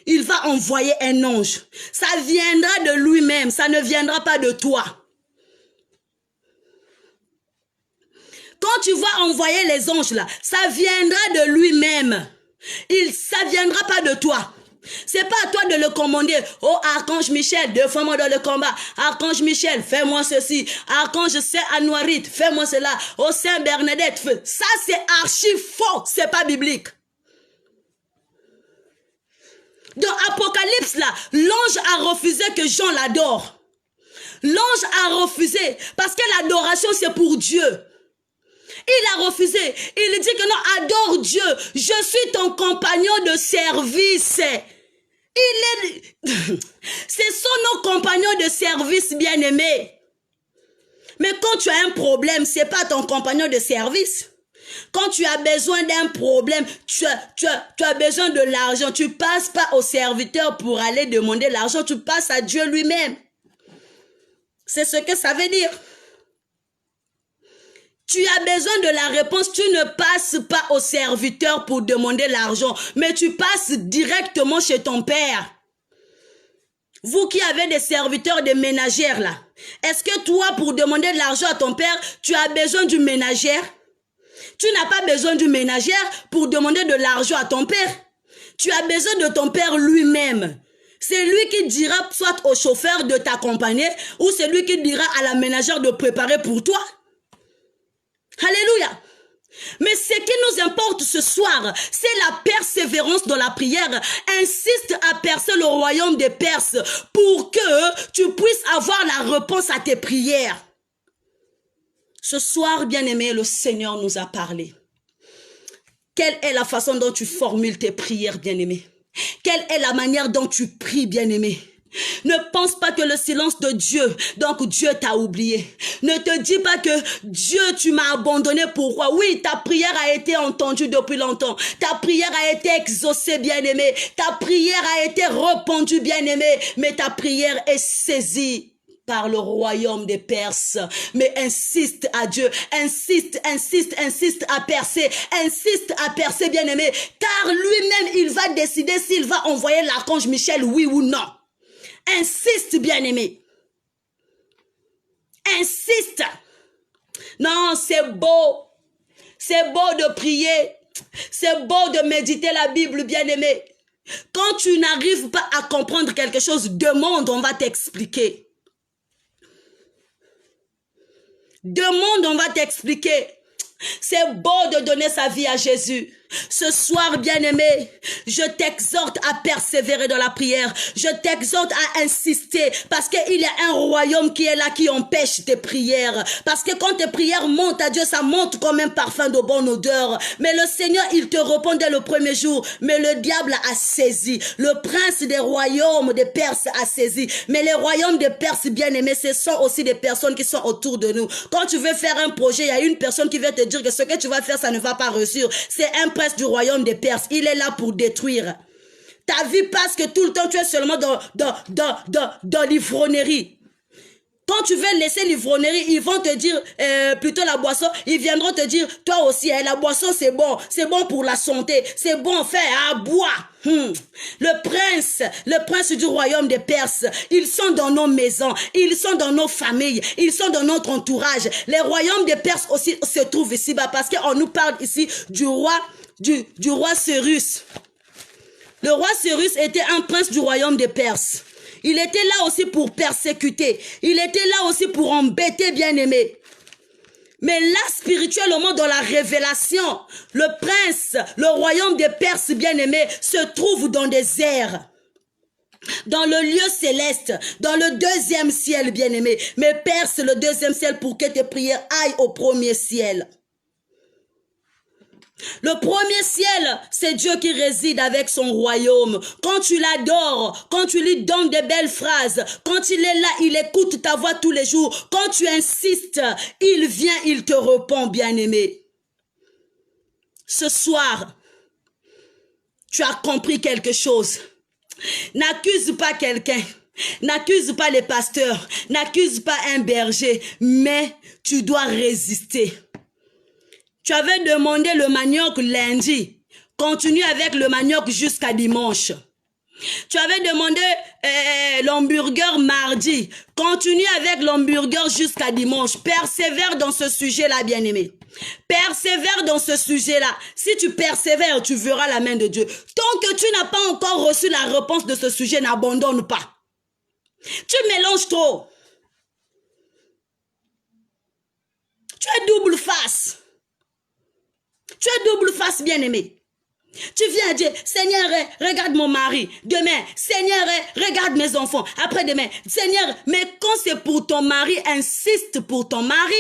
Il va envoyer un ange. Ça viendra de lui-même. Ça ne viendra pas de toi. Quand tu vas envoyer les anges là, ça viendra de lui-même. Ça viendra pas de toi. C'est pas à toi de le commander. Oh, archange Michel, défends-moi dans le combat. Archange Michel, fais-moi ceci. Archange Saint-Anoirite, fais-moi cela. Oh, Saint Bernadette, ça c'est archi faux. C'est pas biblique. Dans Apocalypse là, l'ange a refusé que Jean l'adore. L'ange a refusé parce que l'adoration c'est pour Dieu. Il a refusé. Il dit que non, adore Dieu. Je suis ton compagnon de service. Ce sont nos compagnons de service, bien-aimés. Mais quand tu as un problème, ce n'est pas ton compagnon de service. Quand tu as besoin d'un problème, tu as besoin de l'argent. Tu ne passes pas au serviteur pour aller demander l'argent. Tu passes à Dieu lui-même. C'est ce que ça veut dire. Tu as besoin de la réponse, tu ne passes pas au serviteur pour demander l'argent, mais tu passes directement chez ton père. Vous qui avez des serviteurs, des ménagères là, est-ce que toi, pour demander de l'argent à ton père, tu as besoin du ménagère? Tu n'as pas besoin du ménagère pour demander de l'argent à ton père. Tu as besoin de ton père lui-même. C'est lui qui dira soit au chauffeur de t'accompagner ou c'est lui qui dira à la ménagère de préparer pour toi. Alléluia. Mais ce qui nous importe ce soir, c'est la persévérance dans la prière. Insiste à percer le royaume des Perses pour que tu puisses avoir la réponse à tes prières. Ce soir, bien-aimé, le Seigneur nous a parlé. Quelle est la façon dont tu formules tes prières, bien-aimé? Quelle est la manière dont tu pries, bien-aimé? Ne pense pas que le silence de Dieu, donc Dieu t'a oublié. Ne te dis pas que Dieu, tu m'as abandonné. Pourquoi? Oui, ta prière a été entendue depuis longtemps. Ta prière a été exaucée, bien-aimé. Ta prière a été répondue, bien-aimé. Mais ta prière est saisie par le royaume des Perses. Mais insiste à Dieu, insiste à percer, bien-aimé. Car lui-même, il va décider s'il va envoyer l'archange Michel, oui ou non. Insiste, bien-aimé. Insiste. Non, c'est beau. C'est beau de prier. C'est beau de méditer la Bible, bien-aimé. Quand tu n'arrives pas à comprendre quelque chose, demande, on va t'expliquer. Demande, on va t'expliquer. C'est beau de donner sa vie à Jésus. Ce soir, bien-aimé, je t'exhorte à persévérer dans la prière. Je t'exhorte à insister parce qu'il y a un royaume qui est là, qui empêche tes prières. Parce que quand tes prières montent à Dieu, ça monte comme un parfum de bonne odeur. Mais le Seigneur, il te répond dès le premier jour. Mais le diable a saisi. Le prince des royaumes des Perses a saisi. Mais les royaumes des Perses, bien-aimés, ce sont aussi des personnes qui sont autour de nous. Quand tu veux faire un projet, il y a une personne qui va te dire que ce que tu vas faire, ça ne va pas réussir. C'est un prince du royaume des Perses. Il est là pour détruire. Ta vie passe que tout le temps tu es seulement dans l'ivrognerie. Quand tu veux laisser l'ivrognerie, ils vont te dire plutôt la boisson, ils viendront te dire toi aussi, hein, la boisson c'est bon pour la santé, c'est bon, fais à boire. Le prince du royaume des Perses, ils sont dans nos maisons, ils sont dans nos familles, ils sont dans notre entourage. Les royaumes des Perses aussi se trouvent ici-bas parce qu'on nous parle ici du roi Cyrus. Le roi Cyrus était un prince du royaume des Perses. Il était là aussi pour persécuter. Il était là aussi pour embêter, bien-aimé. Mais là, spirituellement, dans la révélation, le prince, le royaume des Perses bien-aimés, se trouve dans des airs. Dans le lieu céleste, dans le deuxième ciel, bien-aimé. Mais perce le deuxième ciel pour que tes prières aillent au premier ciel. Le premier ciel, c'est Dieu qui réside avec son royaume. Quand tu l'adores, quand tu lui donnes des belles phrases, quand il est là, il écoute ta voix tous les jours. Quand tu insistes, il vient, il te répond, bien-aimé. Ce soir, tu as compris quelque chose. N'accuse pas quelqu'un, n'accuse pas les pasteurs, n'accuse pas un berger, mais tu dois résister. Tu avais demandé le manioc lundi, continue avec le manioc jusqu'à dimanche. Tu avais demandé l'hamburger mardi, continue avec l'hamburger jusqu'à dimanche. Persévère dans ce sujet-là, bien-aimé. Persévère dans ce sujet-là. Si tu persévères, tu verras la main de Dieu. Tant que tu n'as pas encore reçu la réponse de ce sujet, n'abandonne pas. Tu mélanges trop. Tu es double face. Tu es double face, bien-aimé. Tu viens dire, Seigneur, regarde mon mari. Demain, Seigneur, regarde mes enfants. Après-demain, Seigneur, mais quand c'est pour ton mari, insiste pour ton mari.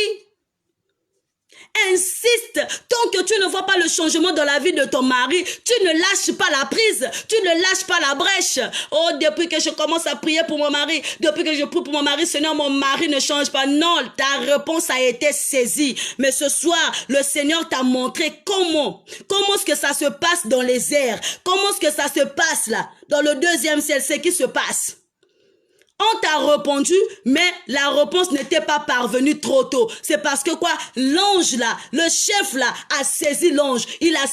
Insiste, tant que tu ne vois pas le changement dans la vie de ton mari, tu ne lâches pas la prise, tu ne lâches pas la brèche. Oh, depuis que je commence à prier pour mon mari, depuis que je prie pour mon mari, Seigneur, mon mari ne change pas. Non, ta réponse a été saisie. Mais ce soir, le Seigneur t'a montré comment est-ce que ça se passe dans les airs, comment est-ce que ça se passe là, dans le deuxième ciel, c'est qui se passe. On t'a répondu, mais la réponse n'était pas parvenue trop tôt. C'est parce que quoi? L'ange là, le chef là, a saisi l'ange. Il a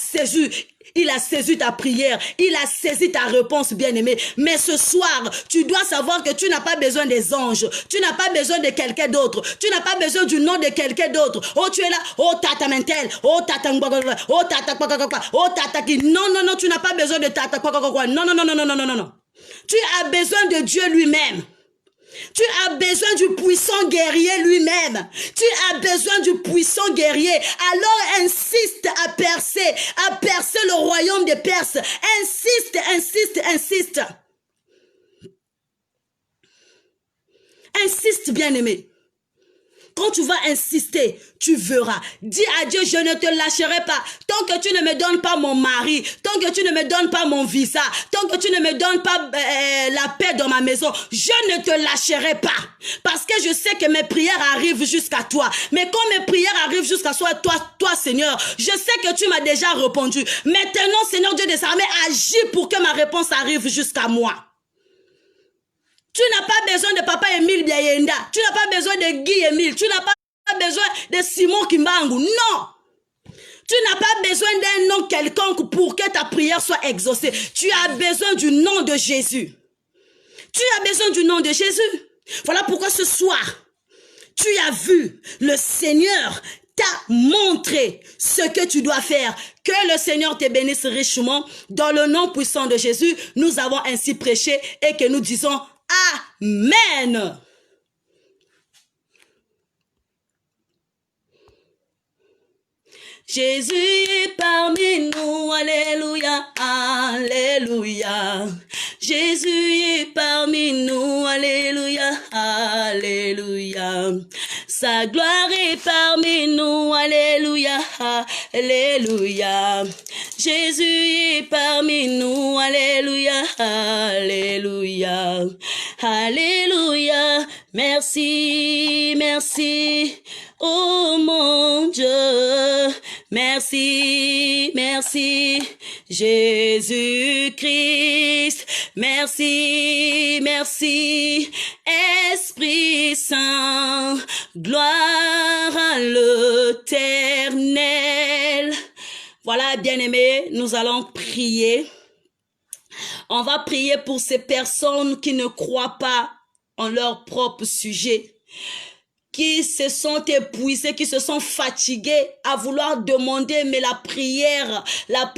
saisi ta prière. Il a saisi ta réponse, bien-aimé. Mais ce soir, tu dois savoir que tu n'as pas besoin des anges. Tu n'as pas besoin de quelqu'un d'autre. Tu n'as pas besoin du nom de quelqu'un d'autre. Oh, tu es là. Oh, tata mentel. Oh, tata oh, tata oh, tata qui. Non, non, non, tu n'as pas besoin de tata non, non, non, non, non, non, non, non. Tu as besoin de Dieu lui-même. Tu as besoin du puissant guerrier lui-même. Tu as besoin du puissant guerrier. Alors insiste à percer le royaume des Perses. Insiste, insiste, insiste. Insiste, bien-aimé. Quand tu vas insister, tu verras. Dis à Dieu, je ne te lâcherai pas. Tant que tu ne me donnes pas mon mari, tant que tu ne me donnes pas mon visa, tant que tu ne me donnes pas la paix dans ma maison, je ne te lâcherai pas. Parce que je sais que mes prières arrivent jusqu'à toi. Mais quand mes prières arrivent jusqu'à toi, Seigneur, je sais que tu m'as déjà répondu. Maintenant, Seigneur Dieu des armées, agis pour que ma réponse arrive jusqu'à moi. Tu n'as pas besoin de Papa Émile Biayenda. Tu n'as pas besoin de Guy Émile. Tu n'as pas besoin de Simon Kimbangu. Non. Tu n'as pas besoin d'un nom quelconque pour que ta prière soit exaucée. Tu as besoin du nom de Jésus. Tu as besoin du nom de Jésus. Voilà pourquoi ce soir, tu as vu le Seigneur t'a montré ce que tu dois faire. Que le Seigneur te bénisse richement. Dans le nom puissant de Jésus, nous avons ainsi prêché et que nous disons Amen. Jésus est parmi nous, alléluia, alléluia. Jésus est parmi nous, alléluia, alléluia. Sa gloire est parmi nous, alléluia, alléluia. Jésus est parmi nous, alléluia, alléluia, alléluia. Merci, merci. Oh mon Dieu, merci, merci, Jésus-Christ, merci, merci, Esprit Saint, gloire à l'Éternel. Voilà, bien-aimés, nous allons prier. On va prier pour ces personnes qui ne croient pas en leur propre sujet, qui se sont épuisés, qui se sont fatigués à vouloir demander, mais la prière, la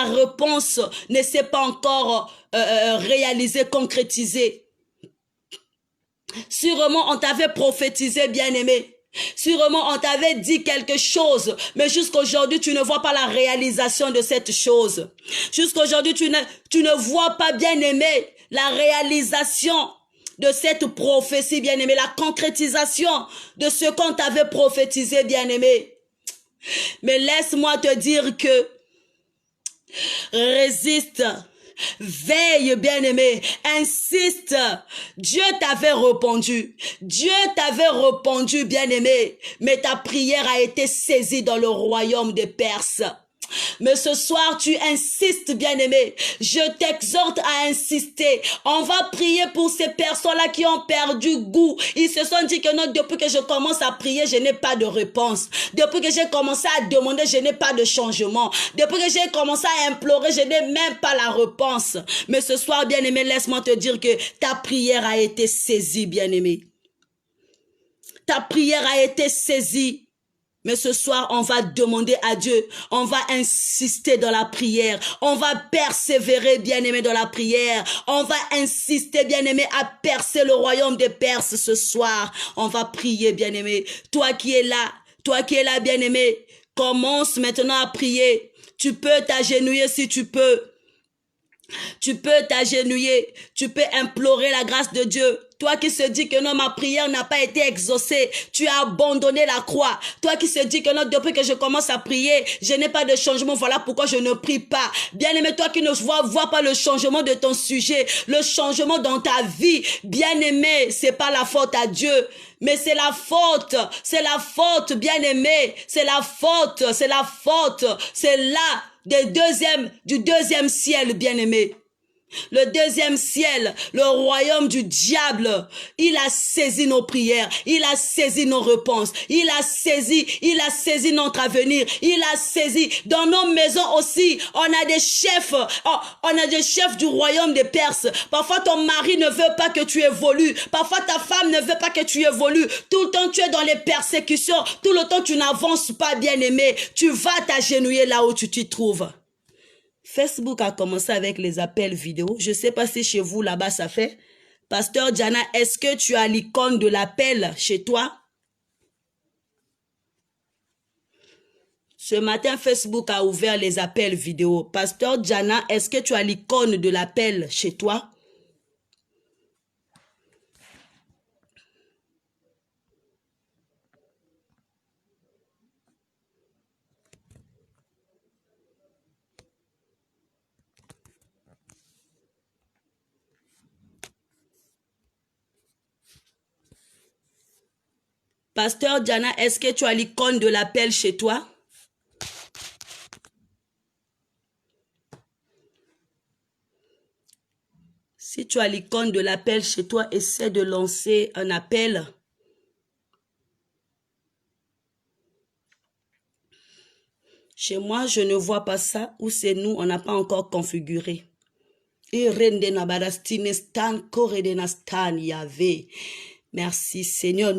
réponse ne s'est pas encore réalisée, concrétisée. Sûrement, on t'avait prophétisé, bien-aimé. Sûrement, on t'avait dit quelque chose, mais jusqu'aujourd'hui, tu ne vois pas la réalisation de cette chose. Jusqu'aujourd'hui, tu ne vois pas, bien-aimé, la réalisation de cette prophétie, bien-aimé, la concrétisation de ce qu'on t'avait prophétisé, bien-aimé. Mais laisse-moi te dire que résiste, veille, bien-aimé, insiste. Dieu t'avait répondu. Dieu t'avait répondu, bien-aimé. Mais ta prière a été saisie dans le royaume des Perses. Mais ce soir, tu insistes, bien-aimé. Je t'exhorte à insister. On va prier pour ces personnes-là qui ont perdu goût. Ils se sont dit que non, depuis que je commence à prier, je n'ai pas de réponse. Depuis que j'ai commencé à demander, je n'ai pas de changement. Depuis que j'ai commencé à implorer, je n'ai même pas la réponse. Mais ce soir, bien-aimé, laisse-moi te dire que ta prière a été saisie, bien-aimé. Ta prière a été saisie. Mais ce soir, on va demander à Dieu, on va insister dans la prière, on va persévérer, bien-aimé, dans la prière, on va insister, bien-aimé, à percer le royaume des Perses ce soir. On va prier, bien-aimé. Toi qui es là, bien-aimé, commence maintenant à prier. Tu peux t'agenouiller si tu peux. Tu peux t'agenouiller, tu peux implorer la grâce de Dieu. Toi qui se dis que non, ma prière n'a pas été exaucée, tu as abandonné la croix. Toi qui se dis que non, depuis que je commence à prier, je n'ai pas de changement, voilà pourquoi je ne prie pas. Bien-aimé, toi qui ne vois pas le changement de ton sujet, le changement dans ta vie, bien-aimé, c'est pas la faute à Dieu. Mais c'est la faute, bien-aimé, c'est la faute, c'est là du deuxième ciel, bien-aimé. Le deuxième ciel, le royaume du diable, il a saisi nos prières, il a saisi nos réponses, il a saisi notre avenir, il a saisi dans nos maisons aussi. On a des chefs du royaume des Perses. Parfois ton mari ne veut pas que tu évolues, parfois ta femme ne veut pas que tu évolues. Tout le temps tu es dans les persécutions, tout le temps tu n'avances pas, bien-aimé. Tu vas t'agenouiller là où tu t'y trouves. Facebook a commencé avec les appels vidéo. Je ne sais pas si chez vous, là-bas, ça fait. Pasteur Diana, est-ce que tu as l'icône de l'appel chez toi? Ce matin, Facebook a ouvert les appels vidéo. Pasteur Diana, est-ce que tu as l'icône de l'appel chez toi? Pasteur Diana, est-ce que tu as l'icône de l'appel chez toi? Si tu as l'icône de l'appel chez toi, essaie de lancer un appel. Chez moi, je ne vois pas ça. Ou c'est nous, on n'a pas encore configuré. Merci Seigneur.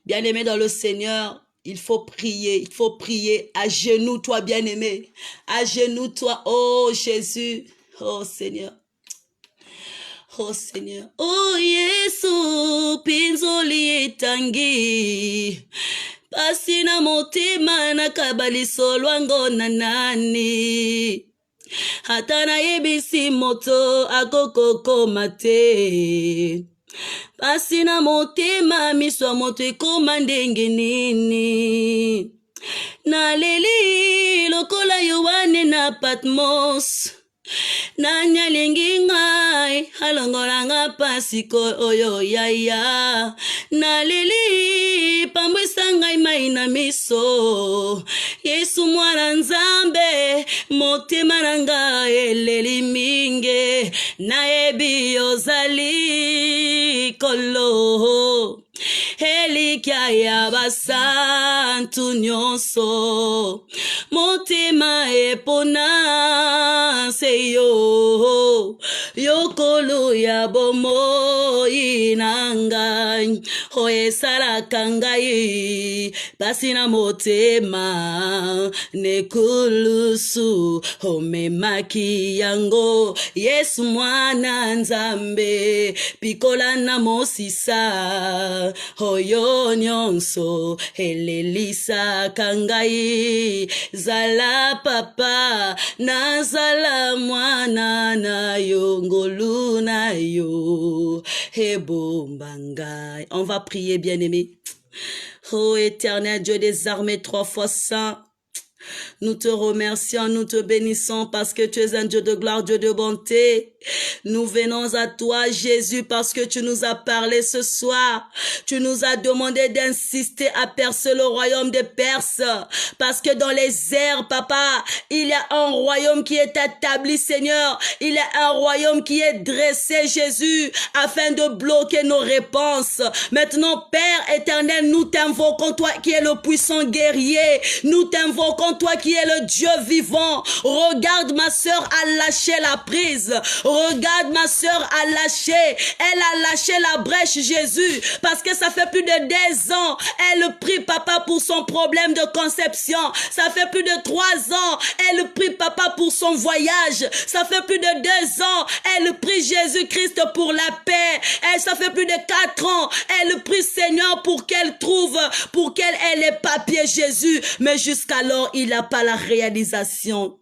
Bien-aimé dans le Seigneur, il faut prier. À genoux, toi, bien-aimé. À genoux, toi, oh Jésus. Oh Seigneur. Oh Seigneur. Oh Yesu, pinzoli etangi. Pasina motima na kabaliso lwango na nani. Hatana yebisi moto akokoko mate. Pasina motima miswa moto ekoma ndenge nini. Na leli lokola Yohane na Patmos. Nanya lingi ngai halongolanga pasiko oyo yaya. Na lili pambwisa ngai mai na miso. Yesu mwana nzambe motema na ngai eleli mingi. Nayebi ozali kolo. Elikia ya basantu nyonso. Motema epona seyo. Yokolo ya bomo inangai. Oesala kangai basina motema nekulusu omemaki yango Yesu mwana nzambe pikola na mosisa oyo nyonso elelisa kangai zala papa na zala mwana na yo ngolu na yo hebombangai. On va prier, bien-aimé. Oh éternel Dieu des armées, 3 fois saint, nous te remercions, nous te bénissons parce que tu es un Dieu de gloire, Dieu de bonté. Nous venons à toi, Jésus, parce que tu nous as parlé ce soir. Tu nous as demandé d'insister à percer le royaume des Perses. Parce que dans les airs, papa, il y a un royaume qui est établi, Seigneur. Il y a un royaume qui est dressé, Jésus, afin de bloquer nos réponses. Maintenant, Père éternel, nous t'invoquons, toi qui es le puissant guerrier. Nous t'invoquons, toi qui es le Dieu vivant. Regarde, ma sœur a lâché la prise. Regarde, ma sœur a lâché. Elle a lâché la brèche, Jésus, parce que ça fait plus de 10 ans. Elle prie, papa, pour son problème de conception. Ça fait plus de 3 ans. Elle prie, papa, pour son voyage. Ça fait plus de 2 ans. Elle prie Jésus-Christ pour la paix. Ça fait plus de 4 ans. Elle prie, Seigneur, pour qu'elle trouve, pour qu'elle ait les papiers, Jésus. Mais jusqu'alors, il n'a pas la réalisation.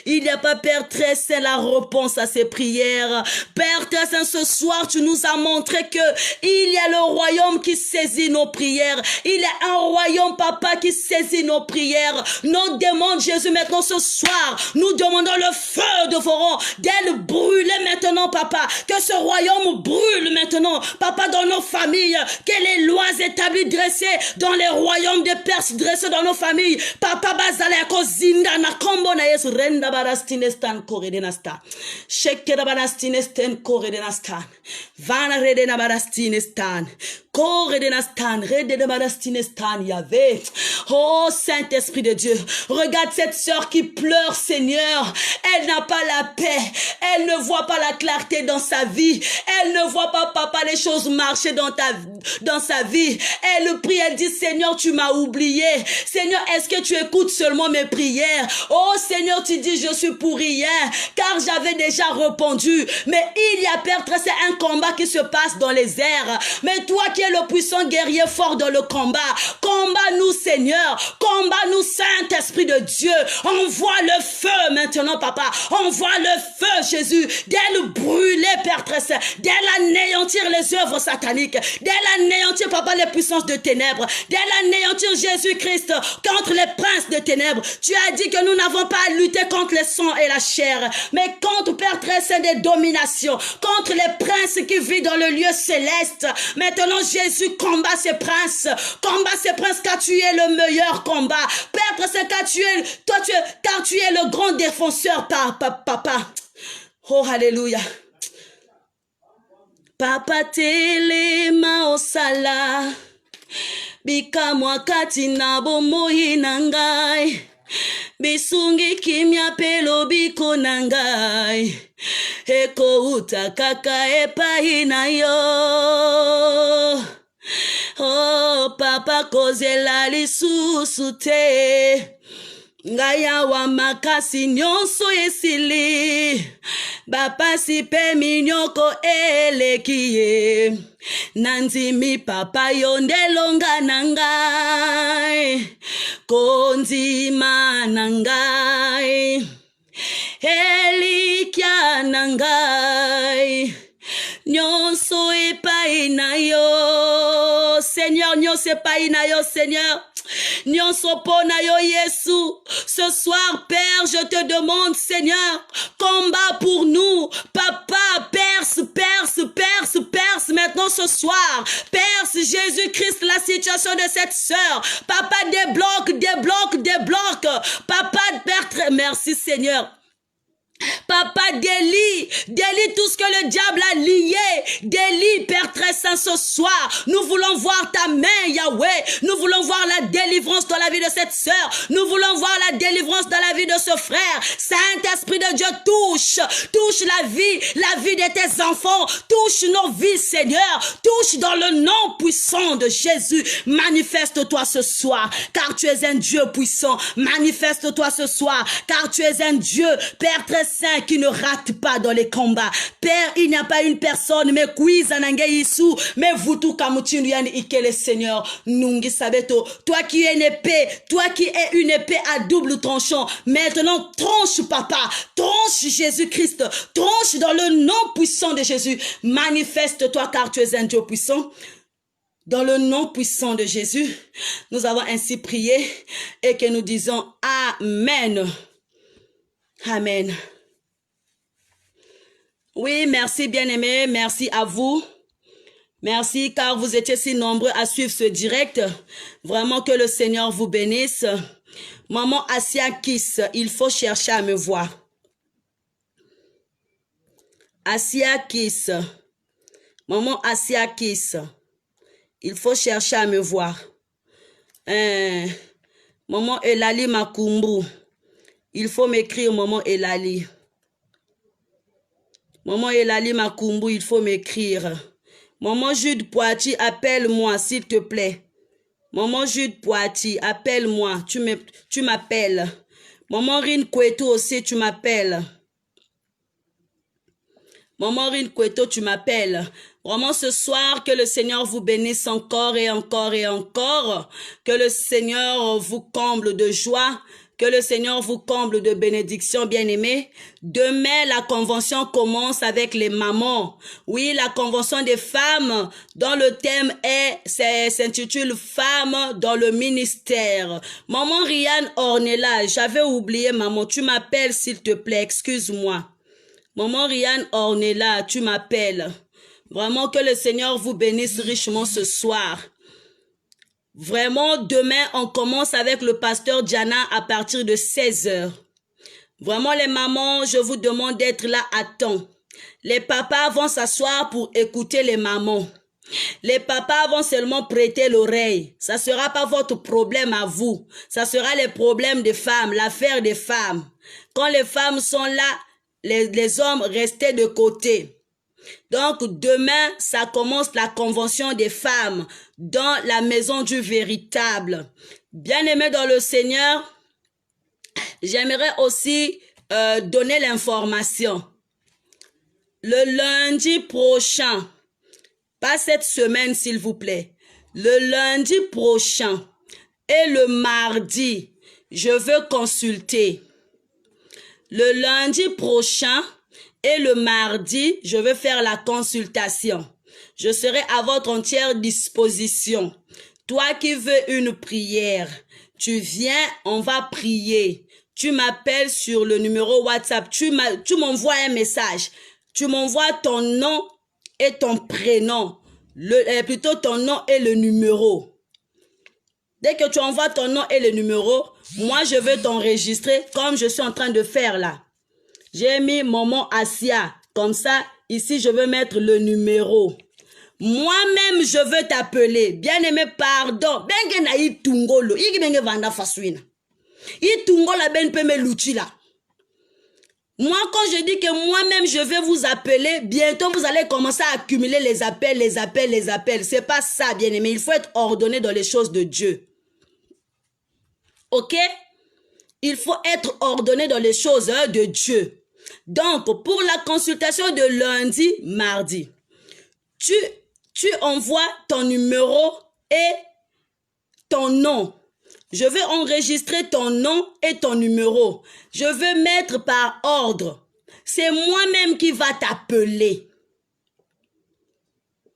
Il n'y a pas, Père très saint, la réponse à ces prières. Père très saint, ce soir, tu nous as montré que il y a le royaume qui saisit nos prières. Il y a un royaume, papa, qui saisit nos prières. Nous demandons, Jésus, maintenant ce soir, nous demandons le feu de vos rangs, d'elle brûler maintenant, papa. Que ce royaume brûle maintenant, papa, dans nos familles. Que les lois établies dressées dans les royaumes des Perses dressés dans nos familles. Papa, bazala kozinda na kombo na Yesu. Renda barastinestan koredenasta. Shekera barastinestan koredenastan. Vana redena barastinestan. Koredenastan. Redena barastinestan. Yahvé. Oh Saint-Esprit de Dieu. Regarde cette sœur qui pleure, Seigneur. Elle n'a pas la paix. Elle ne voit pas la clarté dans sa vie. Elle ne voit pas, papa, les choses marcher dans sa vie. Elle prie, elle dit, Seigneur, tu m'as oublié. Seigneur, est-ce que tu écoutes seulement mes prières? Oh Seigneur, tu dis, je suis pour rien, car j'avais déjà répondu. Mais il y a, Père, c'est un combat qui se passe dans les airs. Mais toi qui es le puissant guerrier fort dans le combat, combat-nous, Seigneur. Combat-nous, Saint-Esprit de Dieu. Envoie le feu maintenant, papa. Envoie le feu, Jésus. D'elle brûler, Père très saint. D'elle anéantir les œuvres sataniques. D'elle anéantir, papa, les puissances de ténèbres. D'elle anéantir Jésus-Christ contre les princes de ténèbres. Tu as dit que nous n'avons pas à lutter contre le sang et la chair, mais contre, Père très saint, des dominations, contre les princes qui vivent dans le lieu céleste. Maintenant, Jésus combat ces princes, car tu es le meilleur combat. Père très saint, car tu es le grand défenseur, papa. Oh, alléluia. Papa telema osala bikamwa kati na bomoi na ngai bisungi kimia pelo biko na ngai eko uta kaka epai na yo. Oh papa kozela lisusu te ngaya wa makasi nyonso esili bapasi pe minyoko elekie nanzimi papa yondelonga nangai konzima nangai elikia nangai nyonso epai na yo Seigneur, nyonso epai na yo Seigneur. Nyonso pona yo Yesu. Ce soir, Père, je te demande, Seigneur, combat pour nous. Papa, perce maintenant ce soir. Perce Jésus-Christ la situation de cette sœur. Papa, débloque. Papa, Père, merci Seigneur. Papa, délie tout ce que le diable a lié. Délie, Père très saint, ce soir. Nous voulons voir ta main, Yahweh. Nous voulons voir la délivrance dans la vie de cette sœur. Nous voulons voir la délivrance dans la vie de ce frère. Saint-Esprit de Dieu, touche la vie de tes enfants. Touche nos vies, Seigneur. Touche dans le nom puissant de Jésus. Manifeste-toi ce soir, car tu es un Dieu puissant. Manifeste-toi ce soir, car tu es un Dieu, Père très saint, qui ne rate pas dans les combats. Père, il n'y a pas une personne, mais mais vous tout le Seigneur, Nungi Sabeto, toi qui es une épée à double tranchant, maintenant tranche, papa, tranche Jésus-Christ, tranche dans le nom puissant de Jésus. Manifeste-toi, car tu es un Dieu puissant. Dans le nom puissant de Jésus, nous avons ainsi prié et que nous disons Amen. Amen. Oui, merci bien-aimés, merci à vous. Merci car vous étiez si nombreux à suivre ce direct. Vraiment que le Seigneur vous bénisse. Maman Asia Kiss, il faut chercher à me voir. Asia Kiss. Maman Asia Kiss, il faut chercher à me voir. Maman Elali Makumbu, il faut m'écrire Maman Elali. Maman Elali Makumbu, il faut m'écrire. Maman Jude Poiti, appelle-moi s'il te plaît. Maman Jude Poiti, appelle-moi, tu m'appelles. Maman Rin Kweto aussi, tu m'appelles. Maman Rin Kweto, tu m'appelles. Vraiment ce soir, que le Seigneur vous bénisse encore et encore et encore. Que le Seigneur vous comble de joie. Que le Seigneur vous comble de bénédictions, bien-aimés. Demain, la convention commence avec les mamans. Oui, la convention des femmes, dont le thème s'intitule « Femmes dans le ministère ». Maman Rianne Ornella, j'avais oublié, maman, tu m'appelles s'il te plaît, excuse-moi. Maman Rianne Ornella, tu m'appelles. Vraiment que le Seigneur vous bénisse richement ce soir. Vraiment, demain, on commence avec le pasteur Diana à partir de 16h. Vraiment, les mamans, je vous demande d'être là à temps. Les papas vont s'asseoir pour écouter les mamans. Les papas vont seulement prêter l'oreille. Ça ne sera pas votre problème à vous. Ça sera les problèmes des femmes, l'affaire des femmes. Quand les femmes sont là, les hommes restaient de côté. Donc, demain, ça commence la convention des femmes dans la maison du véritable. Bien-aimés dans le Seigneur, j'aimerais aussi donner l'information. Le lundi prochain, pas cette semaine s'il vous plaît, le lundi prochain et le mardi, je veux consulter. Le lundi prochain et le mardi, je vais faire la consultation. Je serai à votre entière disposition. Toi qui veux une prière, tu viens, on va prier. Tu m'appelles sur le numéro WhatsApp. Tu m'envoies un message. Tu m'envoies ton nom et ton prénom. Plutôt ton nom et le numéro. Dès que tu envoies ton nom et le numéro, moi je vais t'enregistrer comme je suis en train de faire là. J'ai mis Maman Asia. Comme ça, ici, je veux mettre le numéro. Moi-même, je veux t'appeler. Bien-aimé, pardon. Moi, quand je dis que moi-même, je vais vous appeler, bientôt, vous allez commencer à accumuler les appels. C'est pas ça, bien-aimé. Il faut être ordonné dans les choses de Dieu. Ok? Il faut être ordonné dans les choses de Dieu. Donc, pour la consultation de lundi, mardi, tu envoies ton numéro et ton nom. Je vais enregistrer ton nom et ton numéro. Je vais mettre par ordre. C'est moi-même qui va t'appeler.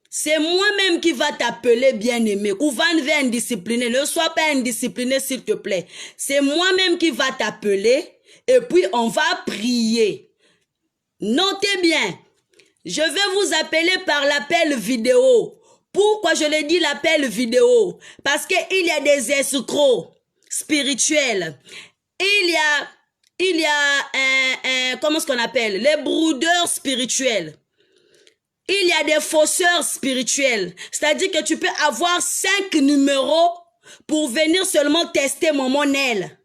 C'est moi-même qui va t'appeler, bien-aimé. Ou va indiscipliné. Ne sois pas indiscipliné, s'il te plaît. C'est moi-même qui va t'appeler. Et puis, on va prier. Notez bien. Je vais vous appeler par l'appel vidéo. Pourquoi je le dis l'appel vidéo? Parce qu'il y a des escrocs spirituels. Il y a comment est-ce qu'on appelle? Les broudeurs spirituels. Il y a des fausseurs spirituels. C'est-à-dire que tu peux avoir 5 numéros pour venir seulement tester Maman Nel.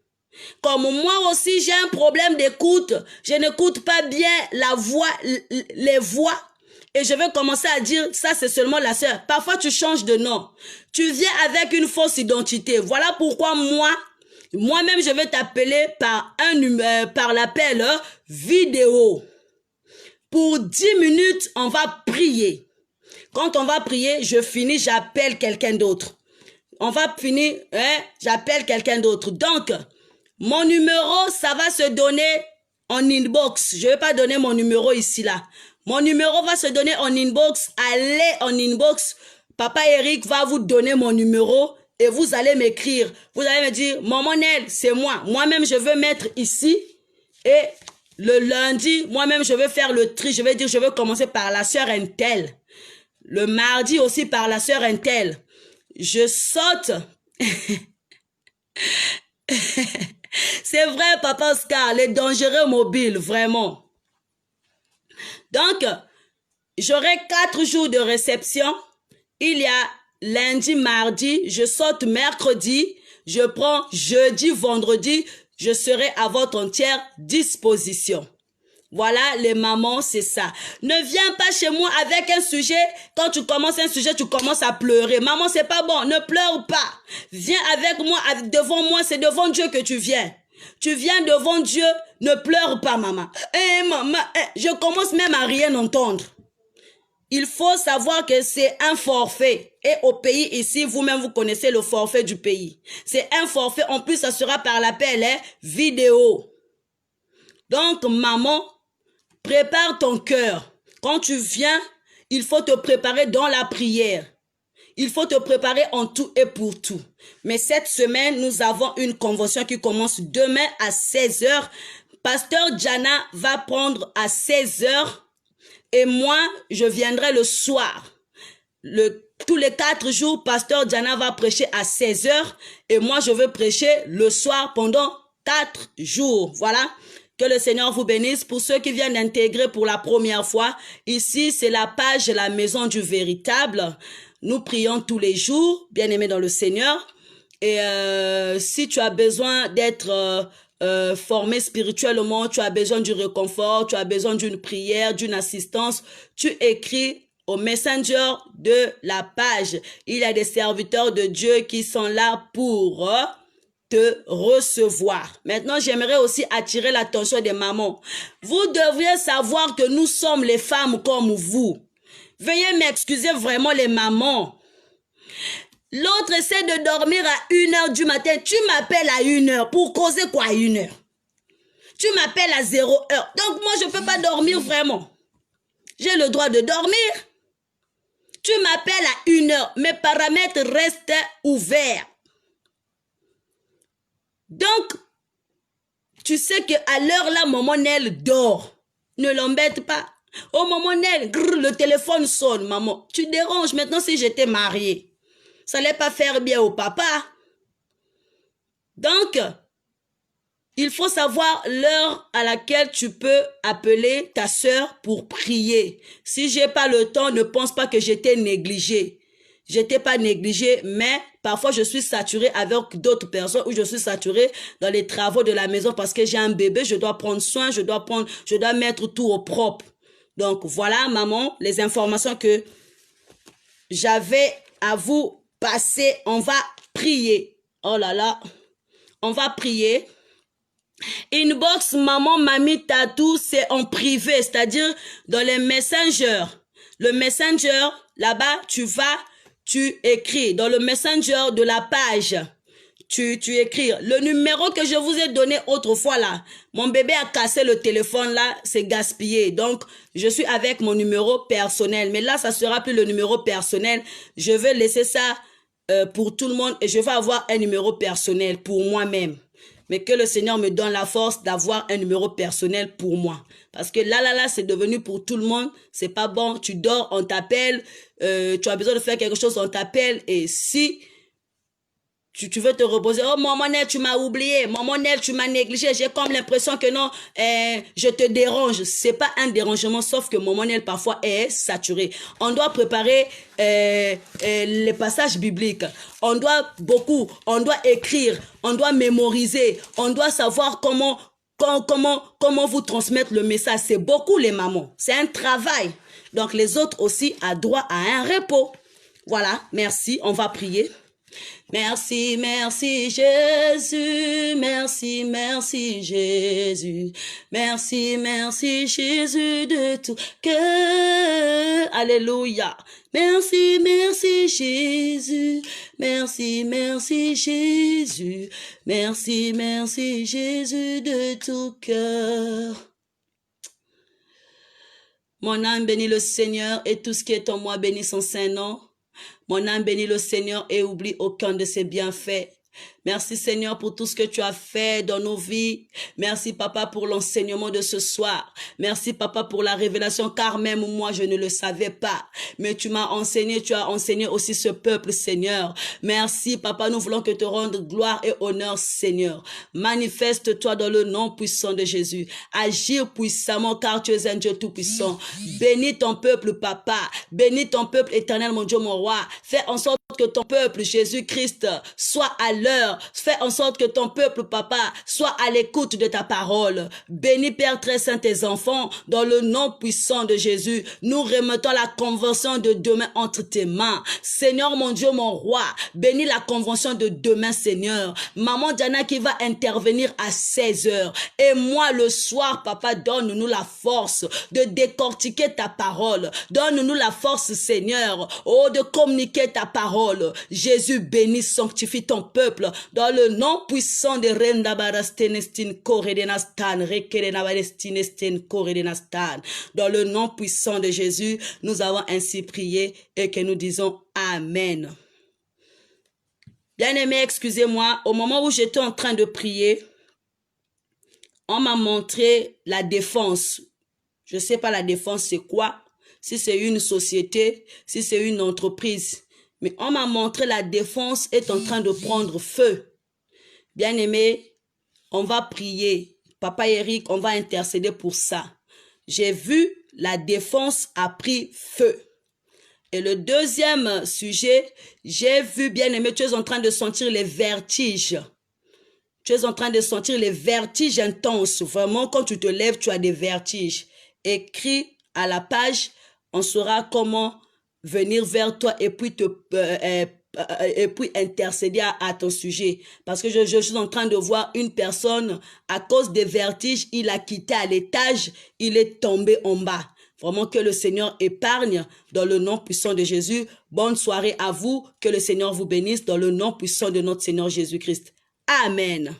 Comme moi aussi, j'ai un problème d'écoute. Je n'écoute pas bien la voix, les voix. Et je vais commencer à dire, ça c'est seulement la sœur. Parfois tu changes de nom. Tu viens avec une fausse identité. Voilà pourquoi moi-même je vais t'appeler par l'appel vidéo. Pour 10 minutes, on va prier. Quand on va prier, je finis, j'appelle quelqu'un d'autre. On va finir, j'appelle quelqu'un d'autre. Donc, mon numéro, ça va se donner en inbox. Je ne vais pas donner mon numéro ici, là. Mon numéro va se donner en inbox. Allez en inbox. Papa Eric va vous donner mon numéro et vous allez m'écrire. Vous allez me dire, Maman Nel, c'est moi. Moi-même, je veux mettre ici. Et le lundi, moi-même, je vais faire le tri. Je vais dire, je vais commencer par la sœur Intel. Le mardi aussi par la sœur Intel. Je saute. C'est vrai, Papa Oscar, les dangereux mobiles, vraiment. Donc, j'aurai 4 jours de réception. Il y a lundi, mardi, je saute mercredi, je prends jeudi, vendredi, je serai à votre entière disposition. Voilà, les mamans, c'est ça. Ne viens pas chez moi avec un sujet. Quand tu commences un sujet, tu commences à pleurer. Maman, c'est pas bon. Ne pleure pas. Viens avec moi, devant moi. C'est devant Dieu que tu viens. Tu viens devant Dieu. Ne pleure pas, maman. Maman, je commence même à rien entendre. Il faut savoir que c'est un forfait. Et au pays ici, vous-même, vous connaissez le forfait du pays. C'est un forfait. En plus, ça sera par l'appel vidéo. Donc, maman, prépare ton cœur. Quand tu viens, il faut te préparer dans la prière. Il faut te préparer en tout et pour tout. Mais cette semaine, nous avons une convention qui commence demain à 16 h. Pasteur Jana va prendre à 16 h. Et moi, je viendrai le soir. Tous les 4 jours, Pasteur Jana va prêcher à 16 h. Et moi, je vais prêcher le soir pendant 4 jours. Voilà. Que le Seigneur vous bénisse. Pour ceux qui viennent d'intégrer pour la première fois, ici, c'est la page La Maison du Véritable. Nous prions tous les jours, bien-aimés dans le Seigneur. Et si tu as besoin d'être formé spirituellement, tu as besoin du réconfort, tu as besoin d'une prière, d'une assistance, tu écris au messenger de la page. Il y a des serviteurs de Dieu qui sont là pour te recevoir. Maintenant, j'aimerais aussi attirer l'attention des mamans. Vous devriez savoir que nous sommes les femmes comme vous. Veuillez m'excuser vraiment les mamans. L'autre essaie de dormir à 1 h du matin. Tu m'appelles à 1 h. Pour causer quoi à 1 h? Tu m'appelles à 0 h. Donc moi, je ne peux pas dormir vraiment. J'ai le droit de dormir. Tu m'appelles à 1 h. Mes paramètres restent ouverts. Donc, tu sais qu'à l'heure là, Maman Nel dort. Ne l'embête pas. Oh, Maman Nel, le téléphone sonne, maman. Tu déranges. Maintenant, si j'étais mariée, ça n'allait pas faire bien au papa. Donc, il faut savoir l'heure à laquelle tu peux appeler ta sœur pour prier. Si j'ai pas le temps, ne pense pas que j'étais négligée. J'étais pas négligée, mais parfois je suis saturée avec d'autres personnes ou je suis saturée dans les travaux de la maison parce que j'ai un bébé, je dois prendre soin, je dois mettre tout au propre. Donc voilà, maman, les informations que j'avais à vous passer. On va prier. Oh là là, on va prier. Inbox, maman, mamie, tatou, c'est en privé, c'est-à-dire dans les messengers. Le messenger, là-bas, tu écris dans le messenger de la page. Tu écris le numéro que je vous ai donné autrefois là. Mon bébé a cassé le téléphone là, c'est gaspillé. Donc, je suis avec mon numéro personnel. Mais là, ça sera plus le numéro personnel. Je vais laisser ça pour tout le monde et je vais avoir un numéro personnel pour moi-même. Mais que le Seigneur me donne la force d'avoir un numéro personnel pour moi. Parce que là, c'est devenu pour tout le monde. C'est pas bon. Tu dors, on t'appelle. Tu as besoin de faire quelque chose, on t'appelle. Et si tu veux te reposer. Oh, maman Nel, tu m'as oublié. Maman Nel, tu m'as négligé. J'ai comme l'impression que non, je te dérange. C'est pas un dérangement, sauf que maman Nel parfois est saturée. On doit préparer les passages bibliques. On doit écrire. On doit mémoriser. On doit savoir comment vous transmettre le message. C'est beaucoup les mamans. C'est un travail. Donc les autres aussi ont droit à un repos. Voilà, merci. On va prier. Merci, merci Jésus, merci, merci Jésus, merci, merci Jésus de tout cœur, alléluia. Merci, merci Jésus, merci, merci Jésus, merci, merci Jésus de tout cœur. Mon âme bénit le Seigneur et tout ce qui est en moi bénit son saint nom. Mon âme bénit le Seigneur et oublie aucun de ses bienfaits. Merci Seigneur pour tout ce que tu as fait dans nos vies. Merci Papa pour l'enseignement de ce soir. Merci Papa pour la révélation car même moi je ne le savais pas. Mais tu m'as enseigné, tu as enseigné aussi ce peuple Seigneur. Merci Papa, nous voulons que te rendre gloire et honneur Seigneur. Manifeste-toi dans le nom puissant de Jésus. Agis puissamment car tu es un Dieu tout puissant. Bénis ton peuple Papa. Bénis ton peuple éternel mon Dieu mon roi. Fais en sorte que ton peuple Jésus-Christ soit à l'heure. Fais en sorte que ton peuple, Papa, soit à l'écoute de ta parole. Bénis, Père très saint, tes enfants, dans le nom puissant de Jésus. Nous remettons la convention de demain entre tes mains. Seigneur, mon Dieu, mon roi, bénis la convention de demain, Seigneur. Maman Diana qui va intervenir à 16h. Et moi, le soir, Papa, donne-nous la force de décortiquer ta parole. Donne-nous la force, Seigneur, de communiquer ta parole. Jésus bénit, sanctifie ton peuple dans le nom puissant de Renda Barastenestin Koredenastan, Rekerenabarestinestin Koredenastan. Dans le nom puissant de Jésus, nous avons ainsi prié et que nous disons Amen. Bien-aimés, excusez-moi, au moment où j'étais en train de prier, on m'a montré la défense. Je ne sais pas la défense c'est quoi, si c'est une société, si c'est une entreprise. Mais on m'a montré la défense est en train de prendre feu. Bien-aimé, on va prier. Papa Eric, on va intercéder pour ça. J'ai vu la défense a pris feu. Et le deuxième sujet, j'ai vu, bien-aimé, tu es en train de sentir les vertiges. Tu es en train de sentir les vertiges intenses. Vraiment, quand tu te lèves, tu as des vertiges. Écris à la page, on saura comment venir vers toi et puis intercéder à ton sujet. Parce que je suis en train de voir une personne, à cause des vertiges, il a quitté à l'étage, il est tombé en bas. Vraiment que le Seigneur épargne dans le nom puissant de Jésus. Bonne soirée à vous, que le Seigneur vous bénisse dans le nom puissant de notre Seigneur Jésus-Christ. Amen.